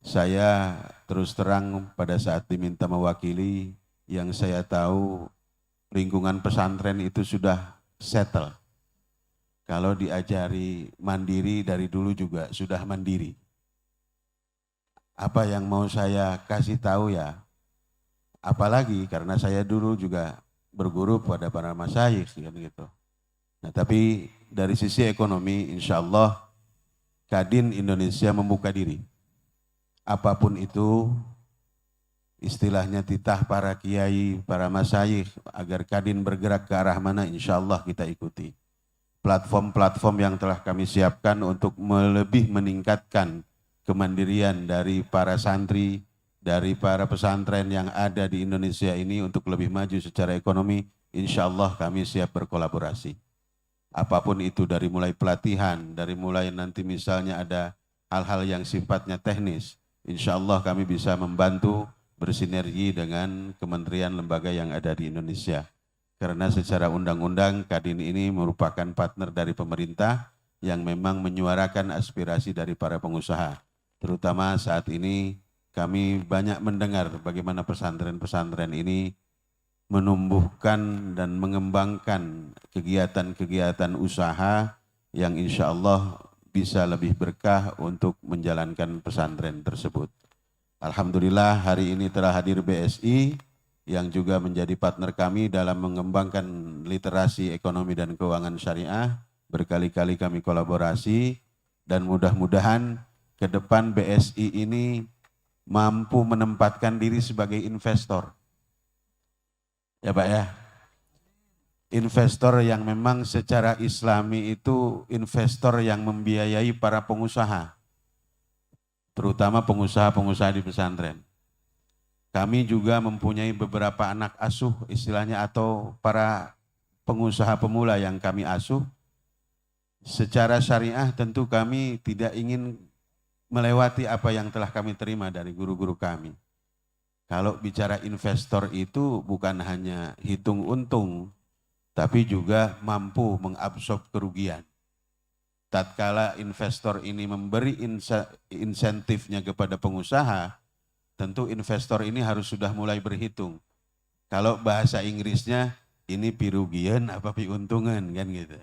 saya terus terang pada saat diminta mewakili, yang saya tahu lingkungan pesantren itu sudah settle. Kalau diajari mandiri dari dulu juga sudah mandiri. Apa yang mau saya kasih tahu ya, apalagi karena saya dulu juga berguru pada para masyayikh kan gitu. Nah, tapi dari sisi ekonomi insya Allah Kadin Indonesia membuka diri. Apapun itu, istilahnya titah para kiai, para masyayikh, agar Kadin bergerak ke arah mana insya Allah kita ikuti. Platform-platform yang telah kami siapkan untuk lebih meningkatkan kemandirian dari para santri, dari para pesantren yang ada di Indonesia ini untuk lebih maju secara ekonomi, insya Allah kami siap berkolaborasi. Apapun itu, dari mulai pelatihan, dari mulai nanti misalnya ada hal-hal yang sifatnya teknis, insya Allah kami bisa membantu bersinergi dengan kementerian lembaga yang ada di Indonesia. Karena secara undang-undang Kadin ini merupakan partner dari pemerintah yang memang menyuarakan aspirasi dari para pengusaha. Terutama saat ini kami banyak mendengar bagaimana pesantren-pesantren ini menumbuhkan dan mengembangkan kegiatan-kegiatan usaha yang insya Allah bisa lebih berkah untuk menjalankan pesantren tersebut. Alhamdulillah hari ini telah hadir BSI yang juga menjadi partner kami dalam mengembangkan literasi ekonomi dan keuangan syariah. Berkali-kali kami kolaborasi dan mudah-mudahan ke depan BSI ini mampu menempatkan diri sebagai investor. Ya Pak ya, investor yang memang secara islami itu investor yang membiayai para pengusaha, terutama pengusaha-pengusaha di pesantren. Kami juga mempunyai beberapa anak asuh istilahnya atau para pengusaha pemula yang kami asuh. Secara syariah tentu kami tidak ingin melewati apa yang telah kami terima dari guru-guru kami. Kalau bicara investor itu bukan hanya hitung untung, tapi juga mampu mengabsorb kerugian. Tatkala investor ini memberi insentifnya kepada pengusaha, tentu investor ini harus sudah mulai berhitung. Kalau bahasa Inggrisnya ini pirugian apa piuntungan kan gitu.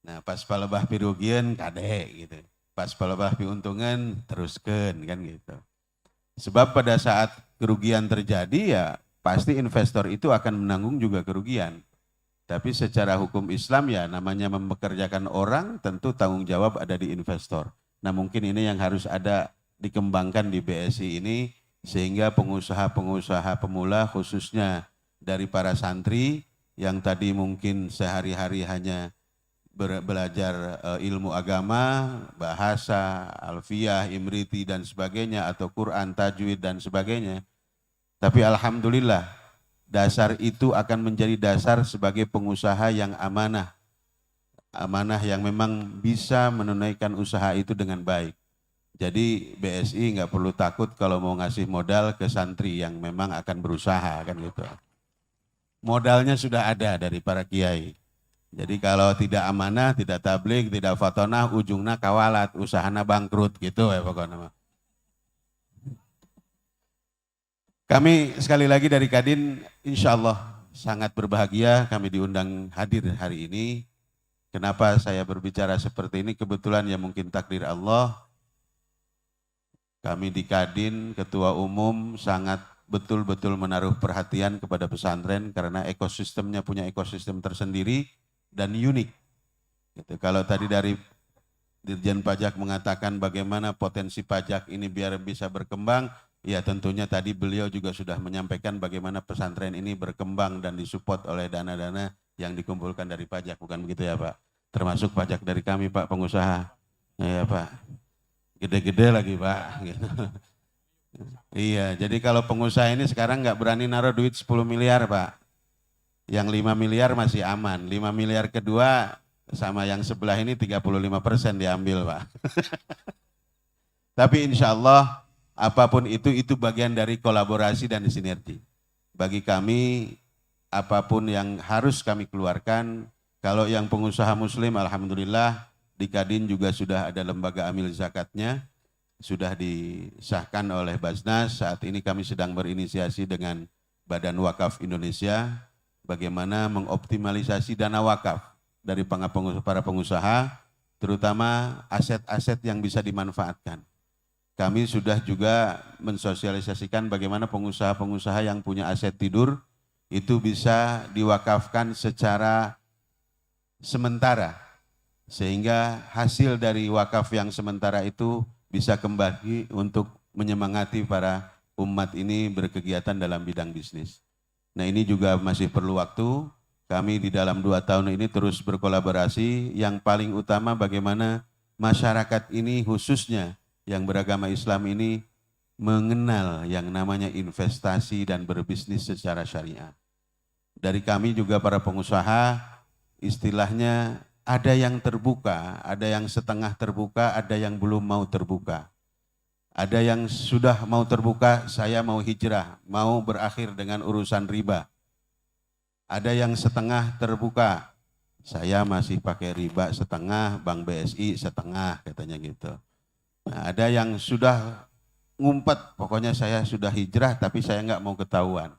Nah pas palebah pirugian kadek gitu. Pas palebah piuntungan teruskan kan gitu. Sebab pada saat kerugian terjadi ya pasti investor itu akan menanggung juga kerugian. Tapi secara hukum Islam ya namanya mempekerjakan orang tentu tanggung jawab ada di investor. Nah mungkin ini yang harus ada dikembangkan di BSI ini sehingga pengusaha-pengusaha pemula khususnya dari para santri yang tadi mungkin sehari-hari hanya belajar ilmu agama, bahasa, alfiyah, imriti dan sebagainya atau Quran, tajwid dan sebagainya. Tapi alhamdulillah dasar itu akan menjadi dasar sebagai pengusaha yang amanah. Amanah yang memang bisa menunaikan usaha itu dengan baik. Jadi BSI nggak perlu takut kalau mau ngasih modal ke santri yang memang akan berusaha kan gitu. Modalnya sudah ada dari para kiai. Jadi kalau tidak amanah, tidak tabligh, tidak fatonah, ujungnya kawalat, usahana bangkrut gitu ya pokoknya. Kami sekali lagi dari Kadin insya Allah sangat berbahagia kami diundang hadir hari ini. Kenapa saya berbicara seperti ini? Kebetulan ya mungkin takdir Allah. Kami di Kadin, Ketua Umum sangat betul-betul menaruh perhatian kepada pesantren karena ekosistemnya punya ekosistem tersendiri dan unik. Gitu. Kalau tadi dari Dirjen Pajak mengatakan bagaimana potensi pajak ini biar bisa berkembang, ya tentunya tadi beliau juga sudah menyampaikan bagaimana pesantren ini berkembang dan disupport oleh dana-dana yang dikumpulkan dari pajak, bukan begitu ya Pak? Termasuk pajak dari kami Pak pengusaha, ya Pak. Gede-gede lagi Pak. Gitu. Iya, jadi kalau pengusaha ini sekarang nggak berani naruh duit 10 miliar Pak. Yang 5 miliar masih aman, 5 miliar kedua sama yang sebelah ini 35% diambil Pak. Tapi insya Allah apapun itu bagian dari kolaborasi dan sinergi. Bagi kami, apapun yang harus kami keluarkan, kalau yang pengusaha muslim, alhamdulillah di Kadin juga sudah ada lembaga amil zakatnya, sudah disahkan oleh Basnas. Saat ini kami sedang berinisiasi dengan Badan Wakaf Indonesia, bagaimana mengoptimalisasi dana wakaf dari para pengusaha, terutama aset-aset yang bisa dimanfaatkan. Kami sudah juga mensosialisasikan bagaimana pengusaha-pengusaha yang punya aset tidur itu bisa diwakafkan secara sementara, sehingga hasil dari wakaf yang sementara itu bisa kembali untuk menyemangati para umat ini berkegiatan dalam bidang bisnis. Nah, ini juga masih perlu waktu. Kami di dalam 2 tahun ini terus berkolaborasi. Yang paling utama bagaimana masyarakat ini khususnya yang beragama Islam ini mengenal yang namanya investasi dan berbisnis secara syariah. Dari kami juga para pengusaha, istilahnya ada yang terbuka, ada yang setengah terbuka, ada yang belum mau terbuka. Ada yang sudah mau terbuka, saya mau hijrah, mau berakhir dengan urusan riba. Ada yang setengah terbuka, saya masih pakai riba setengah, Bank BSI setengah, katanya gitu. Nah, ada yang sudah ngumpet, pokoknya saya sudah hijrah tapi saya nggak mau ketahuan.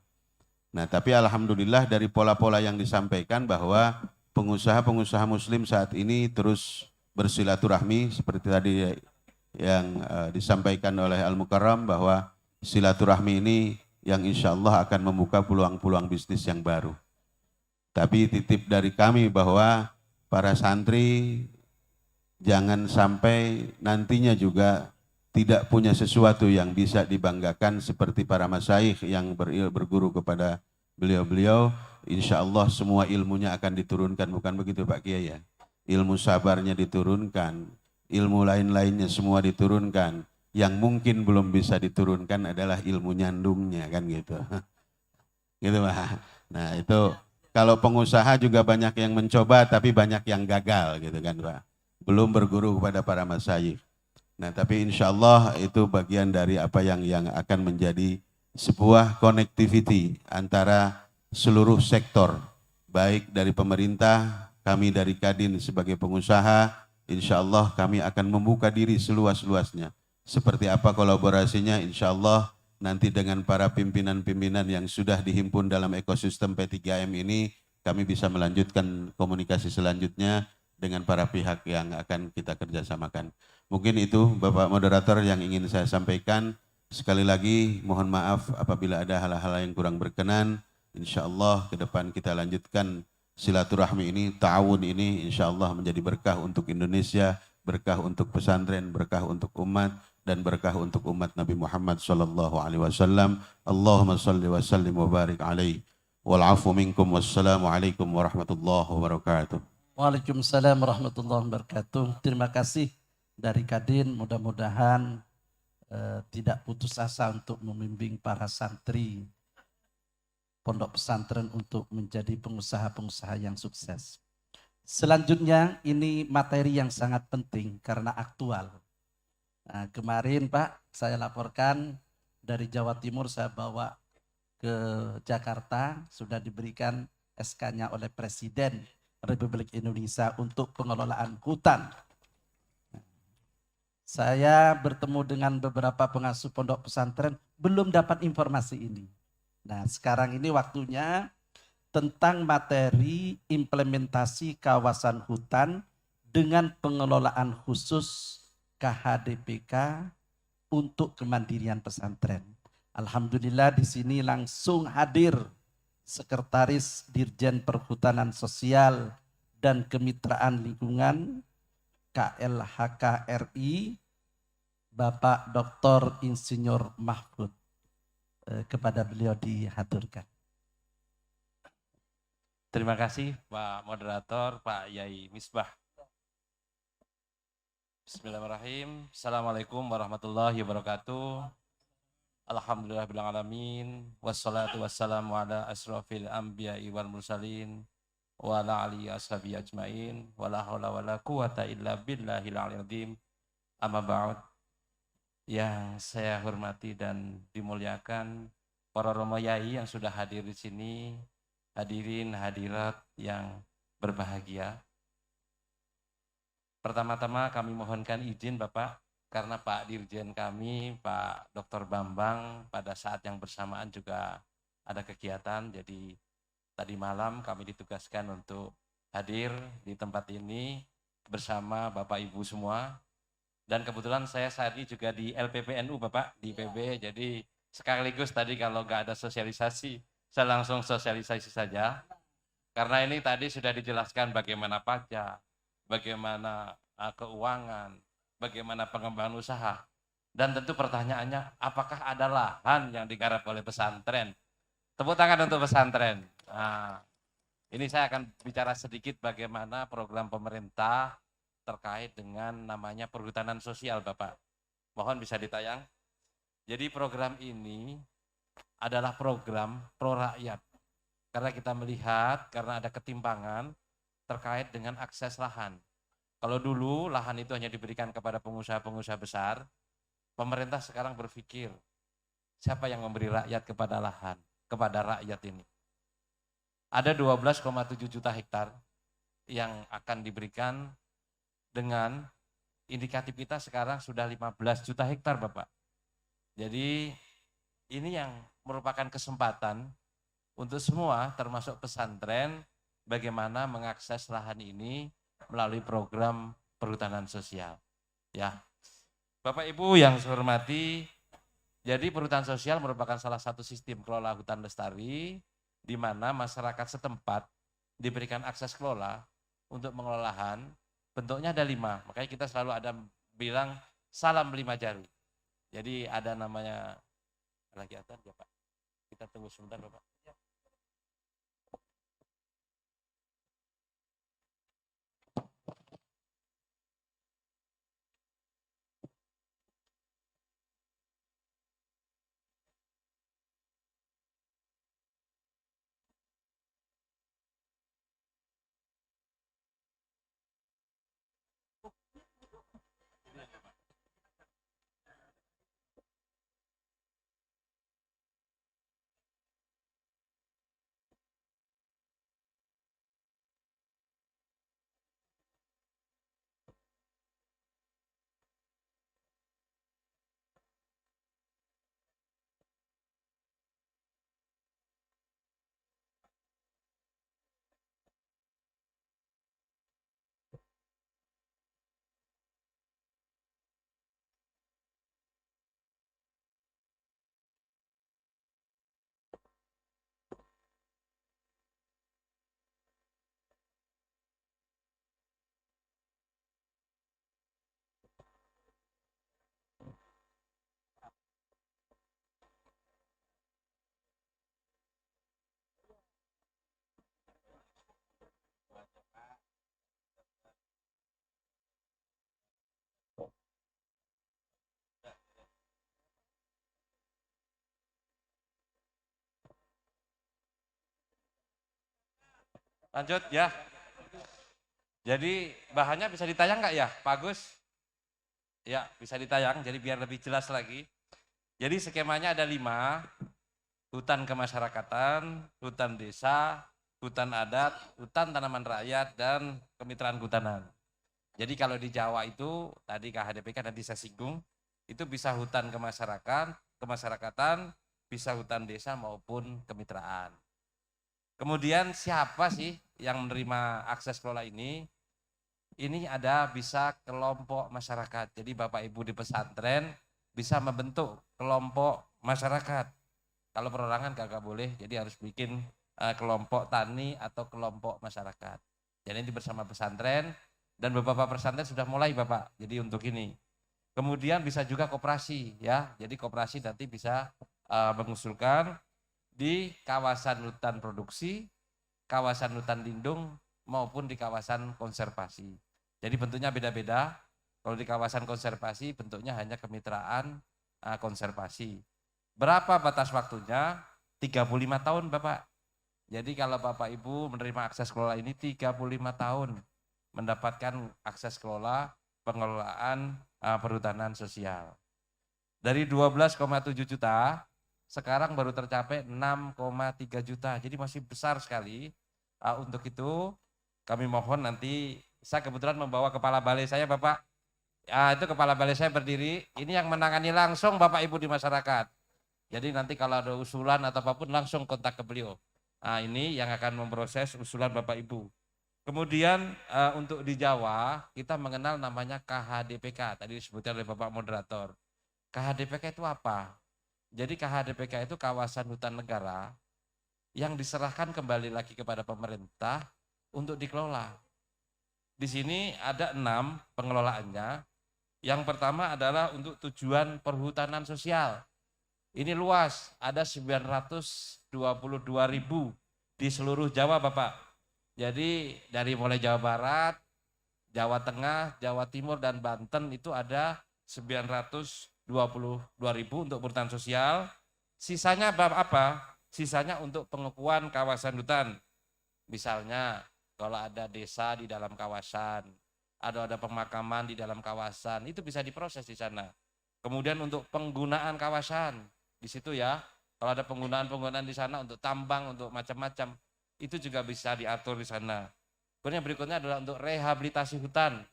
Nah, tapi alhamdulillah dari pola-pola yang disampaikan bahwa pengusaha-pengusaha muslim saat ini terus bersilaturahmi seperti tadi yang disampaikan oleh Al-Mukarram, bahwa silaturahmi ini yang insya Allah akan membuka peluang-peluang bisnis yang baru. Tapi titip dari kami bahwa para santri jangan sampai nantinya juga tidak punya sesuatu yang bisa dibanggakan seperti para masyayikh yang berguru kepada beliau-beliau. Insya Allah semua ilmunya akan diturunkan, bukan begitu Pak Kiai ya? Ilmu sabarnya diturunkan, ilmu lain-lainnya semua diturunkan. Yang mungkin belum bisa diturunkan adalah ilmu nyandungnya, kan gitu. Gitu Pak. Nah itu kalau pengusaha juga banyak yang mencoba tapi banyak yang gagal gitu kan Pak. Belum berguru kepada para masyayikh. Nah tapi insya Allah itu bagian dari apa yang akan menjadi sebuah connectivity antara seluruh sektor. Baik dari pemerintah, kami dari Kadin sebagai pengusaha, insya Allah kami akan membuka diri seluas-luasnya. Seperti apa kolaborasinya, insya Allah nanti dengan para pimpinan-pimpinan yang sudah dihimpun dalam ekosistem P3M ini, kami bisa melanjutkan komunikasi selanjutnya dengan para pihak yang akan kita kerjasamakan. Mungkin itu Bapak Moderator yang ingin saya sampaikan. Sekali lagi mohon maaf apabila ada hal-hal yang kurang berkenan. Insya Allah ke depan kita lanjutkan silaturahmi ini, ta'awun ini insya Allah menjadi berkah untuk Indonesia, berkah untuk pesantren, berkah untuk umat, dan berkah untuk umat Nabi Muhammad sallallahu alaihi wasallam. Allahumma salli wa sallim wa barik alaihi. Wal afu minkum, wassalamualaikum warahmatullahi wabarakatuh. Waalaikumsalam warahmatullahi wabarakatuh. Terima kasih dari Kadin, mudah-mudahan tidak putus asa untuk membimbing para santri pondok pesantren untuk menjadi pengusaha-pengusaha yang sukses. Selanjutnya ini materi yang sangat penting karena aktual. Nah, kemarin Pak saya laporkan dari Jawa Timur, saya bawa ke Jakarta, sudah diberikan SK-nya oleh Presiden Republik Indonesia untuk pengelolaan hutan. Saya bertemu dengan beberapa pengasuh pondok pesantren, belum dapat informasi ini. Nah sekarang ini waktunya tentang materi implementasi kawasan hutan dengan pengelolaan khusus KHDPK untuk kemandirian pesantren. Alhamdulillah di sini langsung hadir Sekretaris Dirjen Perhutanan Sosial dan Kemitraan Lingkungan KLHK RI, Bapak Dr. Insinyur Mahfud. Kepada beliau dihaturkan. Terima kasih Pak Moderator, Pak Yai Misbah. Bismillahirrahmanirrahim. Assalamualaikum warahmatullahi wabarakatuh. Alhamdulillah alamin. Wassalatu wassalamu ala asrofil anbiya'i wal mursalin. Wa ala alihi ashabi ajmain. Wa la hawla wa la quwata illa billahil aliyyil azim. Amma ba'd. Yang saya hormati dan dimuliakan para Romo Yai yang sudah hadir di sini, hadirin hadirat yang berbahagia. Pertama-tama kami mohonkan izin Bapak, karena Pak Dirjen kami, Pak Dr. Bambang, pada saat yang bersamaan juga ada kegiatan, jadi tadi malam kami ditugaskan untuk hadir di tempat ini bersama Bapak Ibu semua. Dan kebetulan saya saat ini juga di LPPNU Bapak, di PB, jadi sekaligus tadi kalau nggak ada sosialisasi, saya langsung sosialisasi saja. Karena ini tadi sudah dijelaskan bagaimana pajak, bagaimana keuangan, bagaimana pengembangan usaha. Dan tentu pertanyaannya, apakah ada lahan yang digarap oleh pesantren? Tepuk tangan untuk pesantren. Nah, ini saya akan bicara sedikit bagaimana program pemerintah terkait dengan namanya perhutanan sosial, Bapak. Mohon bisa ditayang. Jadi program ini adalah program pro rakyat. Karena kita melihat, karena ada ketimpangan terkait dengan akses lahan. Kalau dulu lahan itu hanya diberikan kepada pengusaha-pengusaha besar, pemerintah sekarang berpikir, siapa yang memberi rakyat kepada lahan, kepada rakyat ini. Ada 12,7 juta hektar yang akan diberikan dengan indikatif kita sekarang sudah 15 juta hektar Bapak. Jadi ini yang merupakan kesempatan untuk semua termasuk pesantren bagaimana mengakses lahan ini melalui program perhutanan sosial. Ya, Bapak Ibu yang saya hormati, jadi perhutanan sosial merupakan salah satu sistem kelola hutan lestari di mana masyarakat setempat diberikan akses kelola untuk mengelola lahan. Bentuknya ada 5, makanya kita selalu ada bilang salam 5 jari. Jadi ada namanya, lagi atas ya Pak, kita tunggu sebentar Bapak. Lanjut ya. Jadi bahannya bisa ditayang nggak ya, Pak Agus? Ya, bisa ditayang, jadi biar lebih jelas lagi. Jadi skemanya ada 5, hutan kemasyarakatan, hutan desa, hutan adat, hutan tanaman rakyat, dan kemitraan kehutanan. Jadi kalau di Jawa itu, tadi KHDPK nanti saya singgung, itu bisa hutan kemasyarakatan, bisa hutan desa maupun kemitraan. Kemudian siapa sih yang menerima akses kelola ini? Ini ada bisa kelompok masyarakat. Jadi Bapak Ibu di pesantren bisa membentuk kelompok masyarakat. Kalau perorangan kagak boleh, jadi harus bikin kelompok tani atau kelompok masyarakat. Jadi ini bersama pesantren dan beberapa pesantren sudah mulai Bapak. Jadi untuk ini. Kemudian bisa juga koperasi ya. Jadi koperasi nanti bisa mengusulkan di kawasan hutan produksi, kawasan hutan lindung maupun di kawasan konservasi. Jadi bentuknya beda-beda. Kalau di kawasan konservasi bentuknya hanya kemitraan konservasi. Berapa batas waktunya? 35 tahun Bapak. Jadi kalau Bapak Ibu menerima akses kelola ini 35 tahun mendapatkan akses kelola pengelolaan perhutanan sosial. Dari 12,7 juta, sekarang baru tercapai 6,3 juta. Jadi masih besar sekali. Untuk itu kami mohon nanti, saya kebetulan membawa kepala balai saya Bapak. Itu kepala balai saya berdiri, ini yang menangani langsung Bapak Ibu di masyarakat. Jadi nanti kalau ada usulan atau apapun langsung kontak ke beliau. Ini yang akan memproses usulan Bapak Ibu. Kemudian untuk di Jawa kita mengenal namanya KHDPK, tadi disebutkan oleh Bapak Moderator. KHDPK itu apa? Jadi KHDPK itu kawasan hutan negara yang diserahkan kembali lagi kepada pemerintah untuk dikelola. Di sini ada 6 pengelolaannya. Yang pertama adalah untuk tujuan perhutanan sosial. Ini luas, ada 922.000 di seluruh Jawa Bapak. Jadi dari mulai Jawa Barat, Jawa Tengah, Jawa Timur, dan Banten itu ada 922.000 untuk perhutanan sosial. Sisanya apa? Sisanya untuk pengukuhan kawasan hutan. Misalnya kalau ada desa di dalam kawasan, ada pemakaman di dalam kawasan, itu bisa diproses di sana. Kemudian untuk penggunaan kawasan, di situ ya, kalau ada penggunaan di sana untuk tambang, untuk macam-macam, itu juga bisa diatur di sana. Kemudian berikutnya adalah untuk rehabilitasi hutan.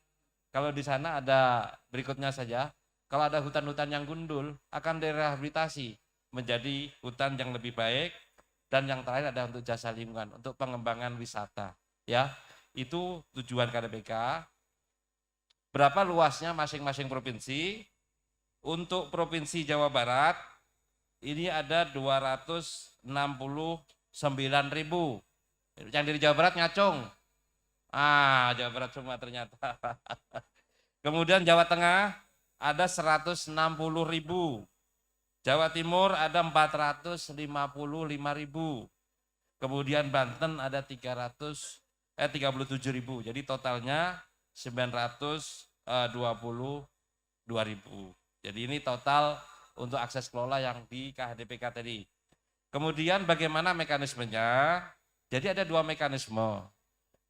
Kalau di sana ada berikutnya saja, kalau ada hutan-hutan yang gundul akan direhabilitasi menjadi hutan yang lebih baik, dan yang terakhir ada untuk jasa lingkungan, untuk pengembangan wisata. Ya, itu tujuan KHDPK. Berapa luasnya masing-masing provinsi? Untuk Provinsi Jawa Barat ini ada 269.000. Yang dari Jawa Barat ngacung. Jawa Barat semua ternyata. Kemudian Jawa Tengah ada 160.000. Jawa Timur ada 455.000. Kemudian Banten ada 37.000. Jadi totalnya 922.000. Jadi ini total untuk akses kelola yang di KHDPK tadi. Kemudian bagaimana mekanismenya? Jadi ada 2 mekanisme.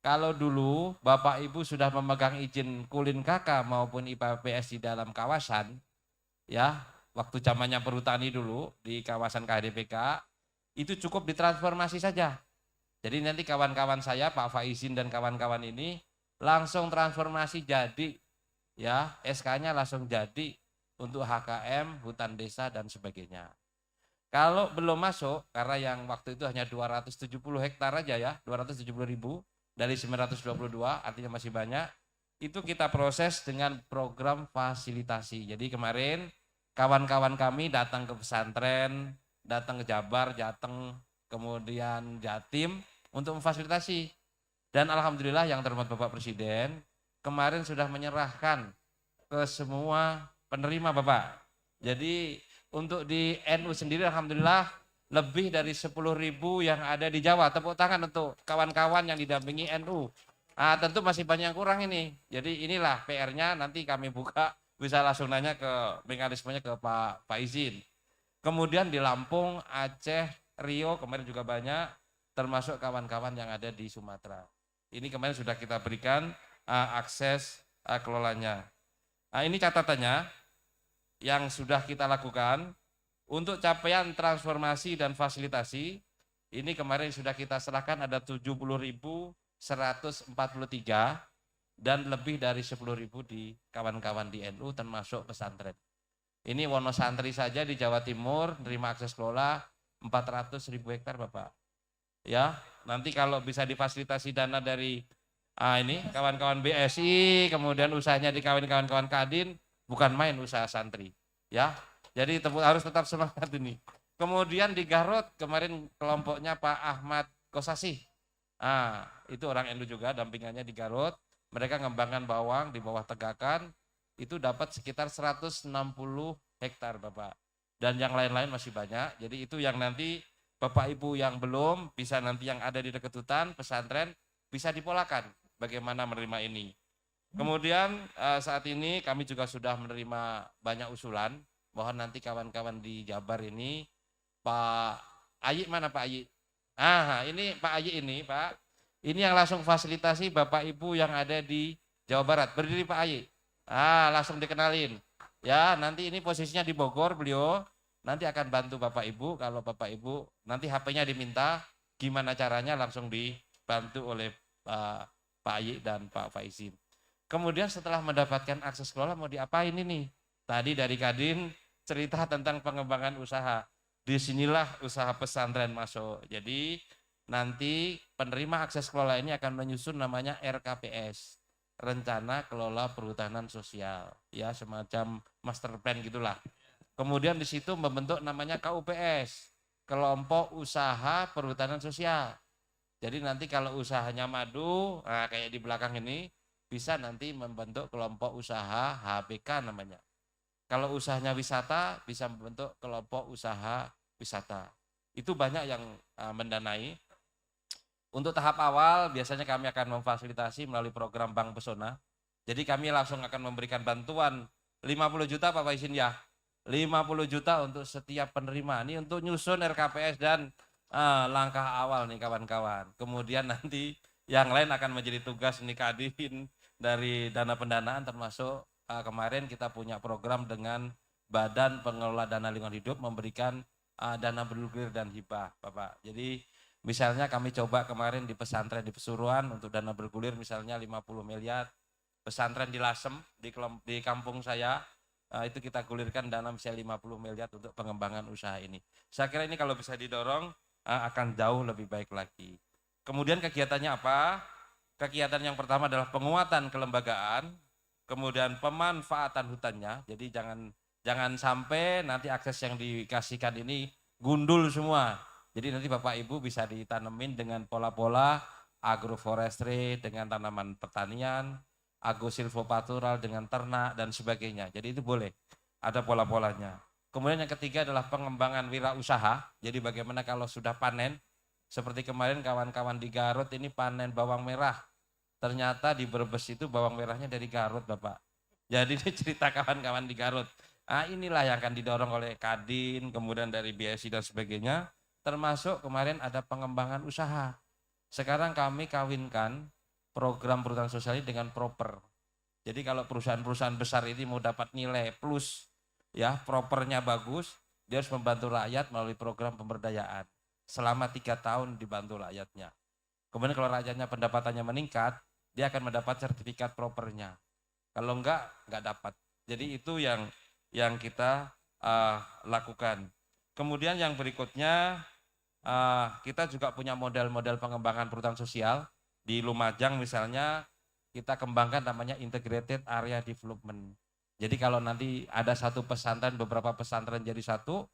Kalau dulu Bapak Ibu sudah memegang izin Kulin KK maupun IPPS di dalam kawasan, ya, waktu zamannya perhutani dulu di kawasan KHDPK, itu cukup ditransformasi saja. Jadi nanti kawan-kawan saya, Pak Faizin dan kawan-kawan ini langsung transformasi jadi, ya, SK-nya langsung jadi untuk HKM, hutan desa dan sebagainya. Kalau belum masuk, karena yang waktu itu hanya 270 hektar aja ya, 270.000 dari 922, artinya masih banyak, itu kita proses dengan program fasilitasi. Jadi kemarin kawan-kawan kami datang ke pesantren, datang ke Jabar, Jateng, kemudian Jatim untuk memfasilitasi. Dan alhamdulillah yang terhormat Bapak Presiden kemarin sudah menyerahkan ke semua penerima Bapak. Jadi untuk di NU sendiri alhamdulillah lebih dari 10.000 yang ada di Jawa. Tepuk tangan untuk kawan-kawan yang didampingi NU. Tentu masih banyak yang kurang ini. Jadi inilah PR-nya, nanti kami buka, bisa langsung nanya ke mekanismenya ke Pak Faizin. Kemudian di Lampung, Aceh, Riau kemarin juga banyak, termasuk kawan-kawan yang ada di Sumatera. Ini kemarin sudah kita berikan akses kelolanya. Ini catatannya yang sudah kita lakukan untuk capaian transformasi dan fasilitasi. Ini kemarin sudah kita serahkan ada 70.143 dan lebih dari 10.000 di kawan-kawan di NU termasuk pesantren. Ini Wonosantri saja di Jawa Timur menerima akses kelola 400.000 hektar Bapak. Ya, nanti kalau bisa difasilitasi dana dari ini kawan-kawan BSI, kemudian usahanya di kawan-kawan Kadin, bukan main usaha santri. Ya, jadi harus tetap semangat ini. Kemudian di Garut kemarin kelompoknya Pak Ahmad Kosasih. Itu orang NU juga, dampingannya di Garut. Mereka ngembangkan bawang di bawah tegakan, itu dapat sekitar 160 hektar Bapak. Dan yang lain-lain masih banyak. Jadi itu yang nanti Bapak Ibu yang belum, bisa nanti yang ada di dekat hutan, pesantren, bisa dipolakan bagaimana menerima ini. Kemudian saat ini kami juga sudah menerima banyak usulan. Mohon nanti kawan-kawan di Jabar ini, Pak Ayi mana Pak Ayi? Ini Pak Ayi ini Pak. Ini yang langsung fasilitasi Bapak Ibu yang ada di Jawa Barat. Berdiri Pak Ayi. Langsung dikenalin. Ya, nanti ini posisinya di Bogor beliau, nanti akan bantu Bapak Ibu. Kalau Bapak Ibu nanti HP-nya diminta, gimana caranya langsung dibantu oleh Pak Ayi dan Pak Faizin. Kemudian setelah mendapatkan akses kelola mau diapain ini? Tadi dari Kadin cerita tentang pengembangan usaha. Disinilah usaha pesantren masuk. Jadi nanti penerima akses kelola ini akan menyusun namanya RKPS, Rencana Kelola Perhutanan Sosial, ya semacam master plan gitulah. Kemudian di situ membentuk namanya KUPS, Kelompok Usaha Perhutanan Sosial. Jadi nanti kalau usahanya madu, nah kayak di belakang ini, bisa nanti membentuk kelompok usaha HBK namanya. Kalau usahanya wisata, bisa membentuk kelompok usaha wisata. Itu banyak yang mendanai. Untuk tahap awal biasanya kami akan memfasilitasi melalui program Bank Pesona. Jadi kami langsung akan memberikan bantuan 50 juta Pak Faizin ya. 50 juta untuk setiap penerima. Ini untuk nyusun RKPS dan langkah awal nih kawan-kawan. Kemudian nanti yang lain akan menjadi tugas nih Kadin dari dana pendanaan, termasuk kemarin kita punya program dengan Badan Pengelola Dana Lingkungan Hidup memberikan dana bergulir dan hibah Bapak. Jadi misalnya kami coba kemarin di pesantren di Pesuruan untuk dana bergulir misalnya 50 miliar. Pesantren di Lasem di kampung saya itu kita gulirkan dana misalnya 50 miliar untuk pengembangan usaha ini. Saya kira ini kalau bisa didorong akan jauh lebih baik lagi. Kemudian kegiatannya apa? Kegiatan yang pertama adalah penguatan kelembagaan, kemudian pemanfaatan hutannya. Jadi jangan sampai nanti akses yang dikasihkan ini gundul semua. Jadi nanti Bapak Ibu bisa ditanemin dengan pola-pola agroforestry dengan tanaman pertanian, agrosilvopatural dengan ternak dan sebagainya. Jadi itu boleh, ada pola-polanya. Kemudian yang ketiga adalah pengembangan wirausaha. Jadi bagaimana kalau sudah panen, seperti kemarin kawan-kawan di Garut ini panen bawang merah. Ternyata di Brebes itu bawang merahnya dari Garut Bapak. Jadi ini cerita kawan-kawan di Garut. Nah inilah yang akan didorong oleh Kadin, kemudian dari BSI dan sebagainya. Termasuk kemarin ada pengembangan usaha. Sekarang kami kawinkan program perhutanan sosial ini dengan proper. Jadi kalau perusahaan-perusahaan besar ini mau dapat nilai plus, ya propernya bagus, dia harus membantu rakyat melalui program pemberdayaan. Selama 3 tahun dibantu rakyatnya. Kemudian kalau rakyatnya pendapatannya meningkat, dia akan mendapat sertifikat propernya. Kalau enggak dapat. Jadi itu yang kita lakukan. Kemudian yang berikutnya, kita juga punya model-model pengembangan perhutanan sosial. Di Lumajang misalnya kita kembangkan namanya Integrated Area Development. Jadi kalau nanti ada satu pesantren, beberapa pesantren jadi satu,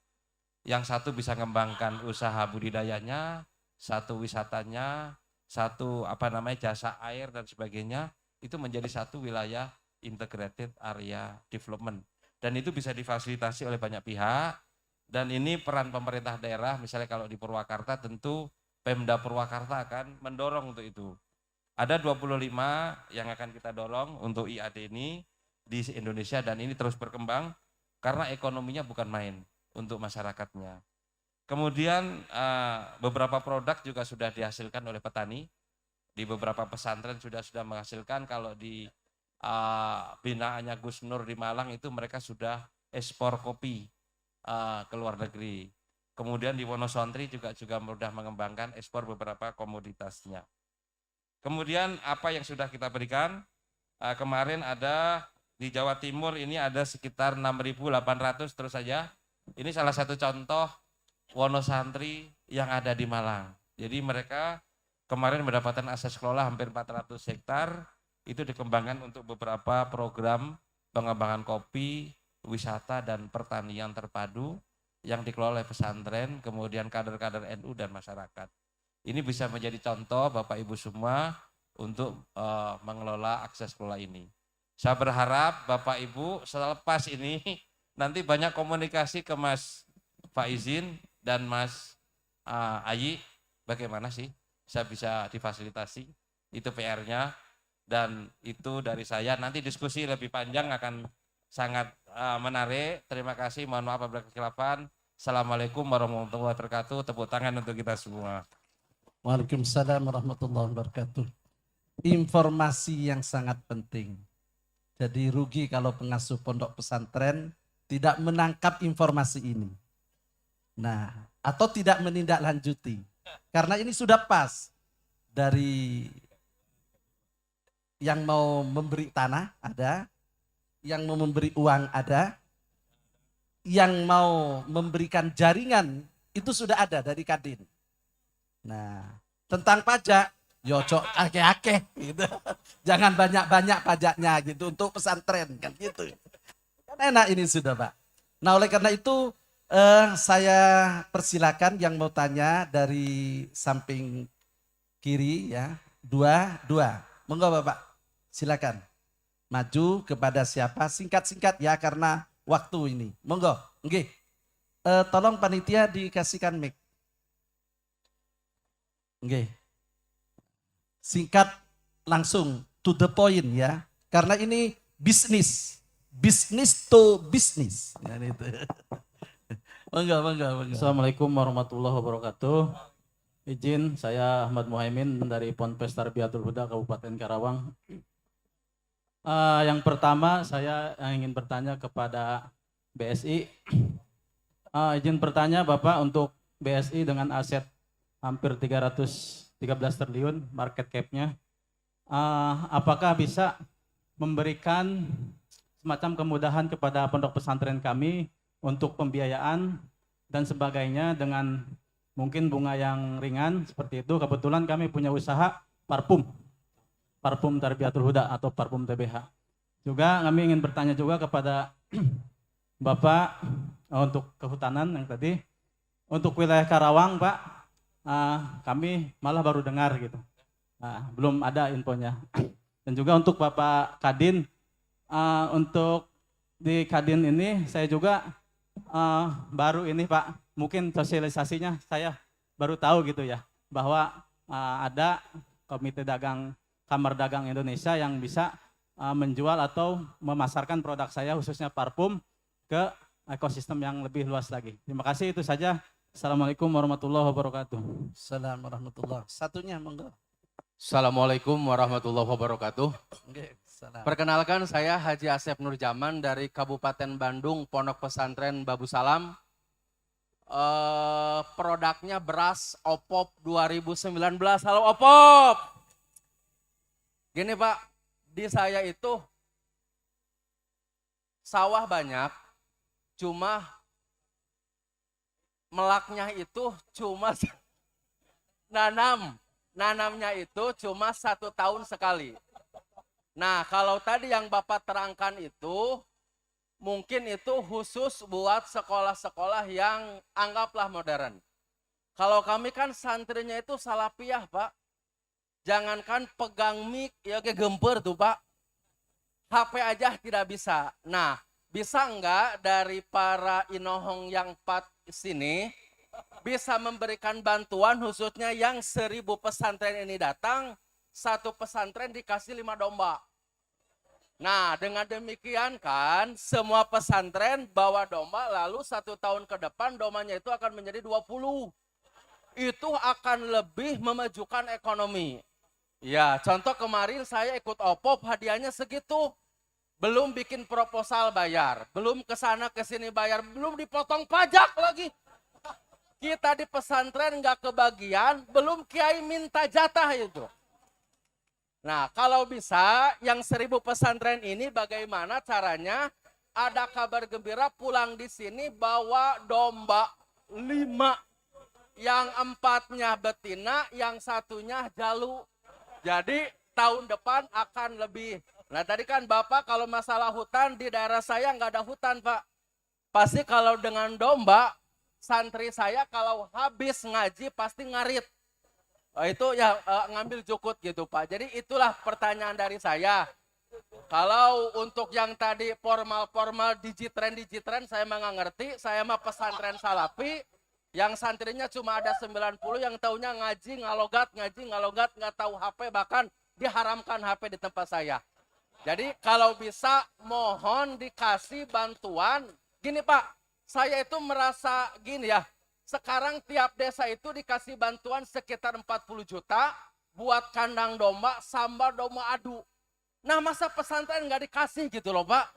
yang satu bisa mengembangkan usaha budidayanya, satu wisatanya, satu jasa air dan sebagainya, itu menjadi satu wilayah Integrated Area Development. Dan itu bisa difasilitasi oleh banyak pihak. Dan ini peran pemerintah daerah, misalnya kalau di Purwakarta tentu Pemda Purwakarta akan mendorong untuk itu. Ada 25 yang akan kita dorong untuk IAD ini di Indonesia dan ini terus berkembang karena ekonominya bukan main untuk masyarakatnya. Kemudian beberapa produk juga sudah dihasilkan oleh petani. Di beberapa pesantren sudah menghasilkan. Kalau di binaannya Gus Nur di Malang itu mereka sudah ekspor kopi ke luar negeri. Kemudian di Wonosontri juga mudah mengembangkan ekspor beberapa komoditasnya. Kemudian apa yang sudah kita berikan? Kemarin ada di Jawa Timur ini ada sekitar 6.800 terus saja. Ini salah satu contoh Wonosantri yang ada di Malang. Jadi mereka kemarin mendapatkan akses kelola hampir 400 hektar. Itu dikembangkan untuk beberapa program pengembangan kopi, wisata dan pertanian terpadu yang dikelola oleh pesantren, kemudian kader-kader NU dan masyarakat. Ini bisa menjadi contoh Bapak Ibu semua untuk mengelola akses kelola ini. Saya berharap Bapak Ibu selepas ini nanti banyak komunikasi ke Mas Faizin dan Mas Ayi, bagaimana sih saya bisa difasilitasi, itu PR-nya, dan itu dari saya. Nanti diskusi lebih panjang akan sangat menarik. Terima kasih, mohon maaf apabila kekhilafan. Assalamualaikum warahmatullahi wabarakatuh. Tepuk tangan untuk kita semua. Waalaikumsalam warahmatullahi wabarakatuh. Informasi yang sangat penting. Jadi rugi kalau pengasuh pondok pesantren tidak menangkap informasi ini. Nah, atau tidak menindaklanjuti. Karena ini sudah pas dari yang mau memberi tanah ada, yang mau memberi uang ada, yang mau memberikan jaringan itu sudah ada dari Kadin. Nah, tentang pajak, yocok akeh-akeh gitu. Jangan banyak-banyak pajaknya gitu untuk pesantren kan gitu. Kan enak ini sudah Pak. Nah oleh karena itu saya persilakan yang mau tanya dari samping kiri ya. Dua. Monggo Bapak, silakan. Maju kepada siapa, singkat-singkat ya karena waktu ini. Monggo, nggih. Tolong panitia dikasihkan mic. Nggih. Singkat langsung to the point ya. Karena ini bisnis. Bisnis to bisnis. Ya, itu. Monggo. Assalamualaikum warahmatullahi wabarakatuh. Izin, saya Ahmad Muhaimin dari Ponpes Tarbiyatul Huda Kabupaten Karawang. Yang pertama saya ingin bertanya kepada BSI. Izin bertanya Bapak, untuk BSI dengan aset hampir 313 triliun market cap-nya, apakah bisa memberikan semacam kemudahan kepada pondok pesantren kami untuk pembiayaan dan sebagainya dengan mungkin bunga yang ringan seperti itu. Kebetulan kami punya usaha parfum Tarbiyatul Huda atau parfum TBH. Juga kami ingin bertanya juga kepada Bapak untuk kehutanan yang tadi, untuk wilayah Karawang Pak, kami malah baru dengar gitu, belum ada infonya. Dan juga untuk Bapak Kadin, untuk di Kadin ini saya juga baru ini Pak, mungkin sosialisasinya saya baru tahu gitu ya, bahwa ada Komite Dagang Kamar Dagang Indonesia yang bisa menjual atau memasarkan produk saya khususnya parfum ke ekosistem yang lebih luas lagi. Terima kasih, itu saja. Assalamualaikum warahmatullahi wabarakatuh. Assalamualaikum warahmatullahi. Satunya monggo. Assalamualaikum warahmatullahi wabarakatuh. Nggih, salam. Perkenalkan, saya Haji Asep Nurjaman dari Kabupaten Bandung, Pondok Pesantren Babu Salam. Produknya beras Opop 2019. Halo Opop. Gini Pak, di saya itu sawah banyak, cuma melaknya itu cuma nanamnya itu cuma 1 tahun sekali. Nah, kalau tadi yang Bapak terangkan itu, mungkin itu khusus buat sekolah-sekolah yang anggaplah modern. Kalau kami kan santrinya itu salafiyah Pak. Jangankan pegang mic, ya kayak gemper tuh Pak. HP aja tidak bisa. Nah, bisa enggak dari para inohong yang 4 sini bisa memberikan bantuan khususnya yang 1000 pesantren ini datang, 1 pesantren dikasih 5 domba. Nah, dengan demikian kan semua pesantren bawa domba, lalu 1 tahun ke depan dombanya itu akan menjadi 20. Itu akan lebih memajukan ekonomi. Ya, contoh kemarin saya ikut Opop, hadiahnya segitu. Belum bikin proposal bayar, belum kesana kesini bayar, belum dipotong pajak lagi. Kita di pesantren nggak kebagian, belum kiai minta jatah itu. Nah, kalau bisa yang 1000 pesantren ini bagaimana caranya? Ada kabar gembira pulang di sini bawa domba 5. Yang 4-nya betina, yang 1-nya jalu. Jadi tahun depan akan lebih. Nah tadi kan Bapak kalau masalah hutan, di daerah saya nggak ada hutan Pak. Pasti kalau dengan domba, santri saya kalau habis ngaji pasti ngarit. Itu ya ngambil jukut gitu Pak. Jadi itulah pertanyaan dari saya. Kalau untuk yang tadi formal digitren saya mah nggak ngerti. Saya mah pesantren salafi. Yang santrinya cuma ada 90, yang taunya ngaji ngalogat, nggak tahu HP, bahkan diharamkan HP di tempat saya. Jadi kalau bisa mohon dikasih bantuan. Gini Pak, saya itu merasa gini ya, sekarang tiap desa itu dikasih bantuan sekitar 40 juta buat kandang domba, sambal domba adu. Nah masa pesantren nggak dikasih gitu loh Pak.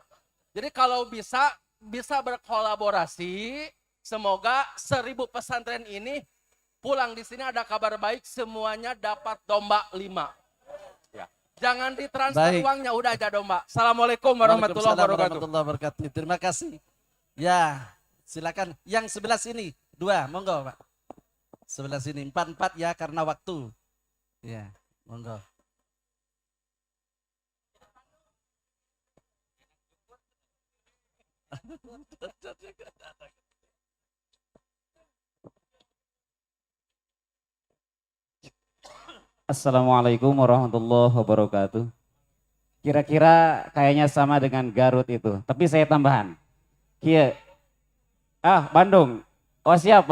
Jadi kalau bisa berkolaborasi, semoga 1000 pesantren ini pulang di sini ada kabar baik, semuanya dapat domba 5. Ya. Jangan ditransfer Baik. uangnya, udah aja domba. Assalamualaikum warahmatullahi Waalaikumsalam wabarakatuh. warahmatullahi wabarakatuh. Terima kasih. Ya, silakan. Yang sebelah sini, 2, monggo Pak. Sebelah sini, 4 ya karena waktu. Ya, monggo. Assalamualaikum warahmatullahi wabarakatuh. Kira-kira kayaknya sama dengan Garut itu, tapi saya tambahan. Kia, Bandung. Oh siap.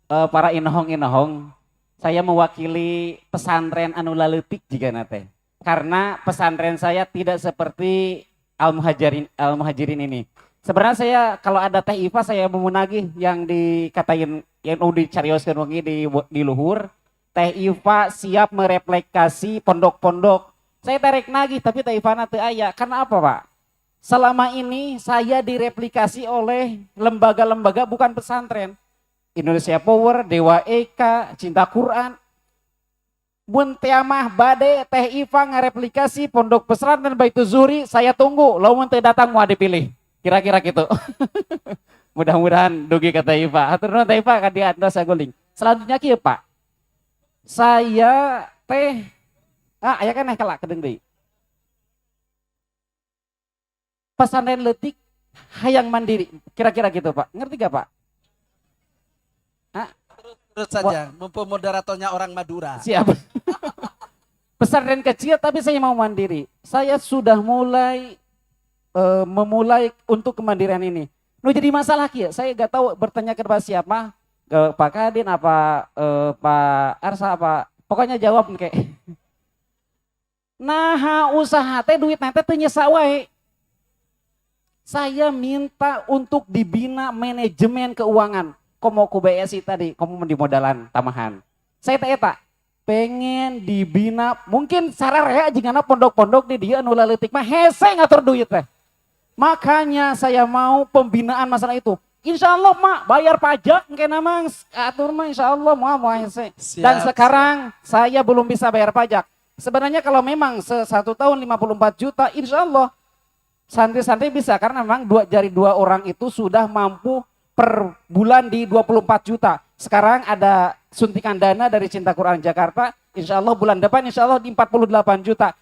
Para inohong-inohong, saya mewakili pesantren anu laletik jika nate. Karena pesantren saya tidak seperti Al-Muhajirin ini. Sebenarnya saya kalau ada Teh Iva saya mau nagih yang dikatain yang udah dicarioskeun wengi di luhur. Teh Iva siap mereplikasi pondok-pondok. Saya tarik nagih tapi Teh Iva teu aya. Karena apa, Pak? Selama ini saya direplikasi oleh lembaga-lembaga bukan pesantren. Indonesia Power, Dewa Eka, Cinta Quran. Mun tiamah bade Teh Iva ngareplikasi pondok pesantren Baitul Zuhri, saya tunggu. Lamun teu datang mau dipilih. Kira-kira gitu. Mudah-mudahan dugi ke Teh Iva. Hatur nuhun Teh Iva kadi anda saguling. Selanjutnya kieu Pak. Saya teh aya kan kalak kedeung deui. Pesantren leutik hayang mandiri. Kira-kira gitu Pak. Ngerti gak Pak? Terus saja, mumpung moderatornya orang Madura. Siap. Pesantren kecil tapi saya mau mandiri. Saya sudah memulai untuk kemandirian ini. Nu jadi masalah kia, saya gak tahu bertanya kepada siapa, ke Pak Kadin apa Pak Arsa apa, pokoknya jawab kayak. Nah usaha teh duit nanti teu nyesa wae. Saya minta untuk dibina manajemen keuangan. Komo ku BSI tadi, komo di modalan tamahan. Saya teh eta pengen dibina, mungkin sararea jigana pondok-pondok di dia nu leutik mah hese ngatur duit teh. Makanya saya mau pembinaan masalah itu. Insya Allah mak bayar pajak kena mang atur mah insya Allah mau hese. Dan sekarang saya belum bisa bayar pajak. Sebenarnya kalau memang 1 tahun 54 juta insya Allah santri-santri bisa karena memang dari 2 orang itu sudah mampu per bulan di 24 juta. Sekarang ada suntikan dana dari Cinta Quran Jakarta. Insya Allah bulan depan insya Allah di 48 juta.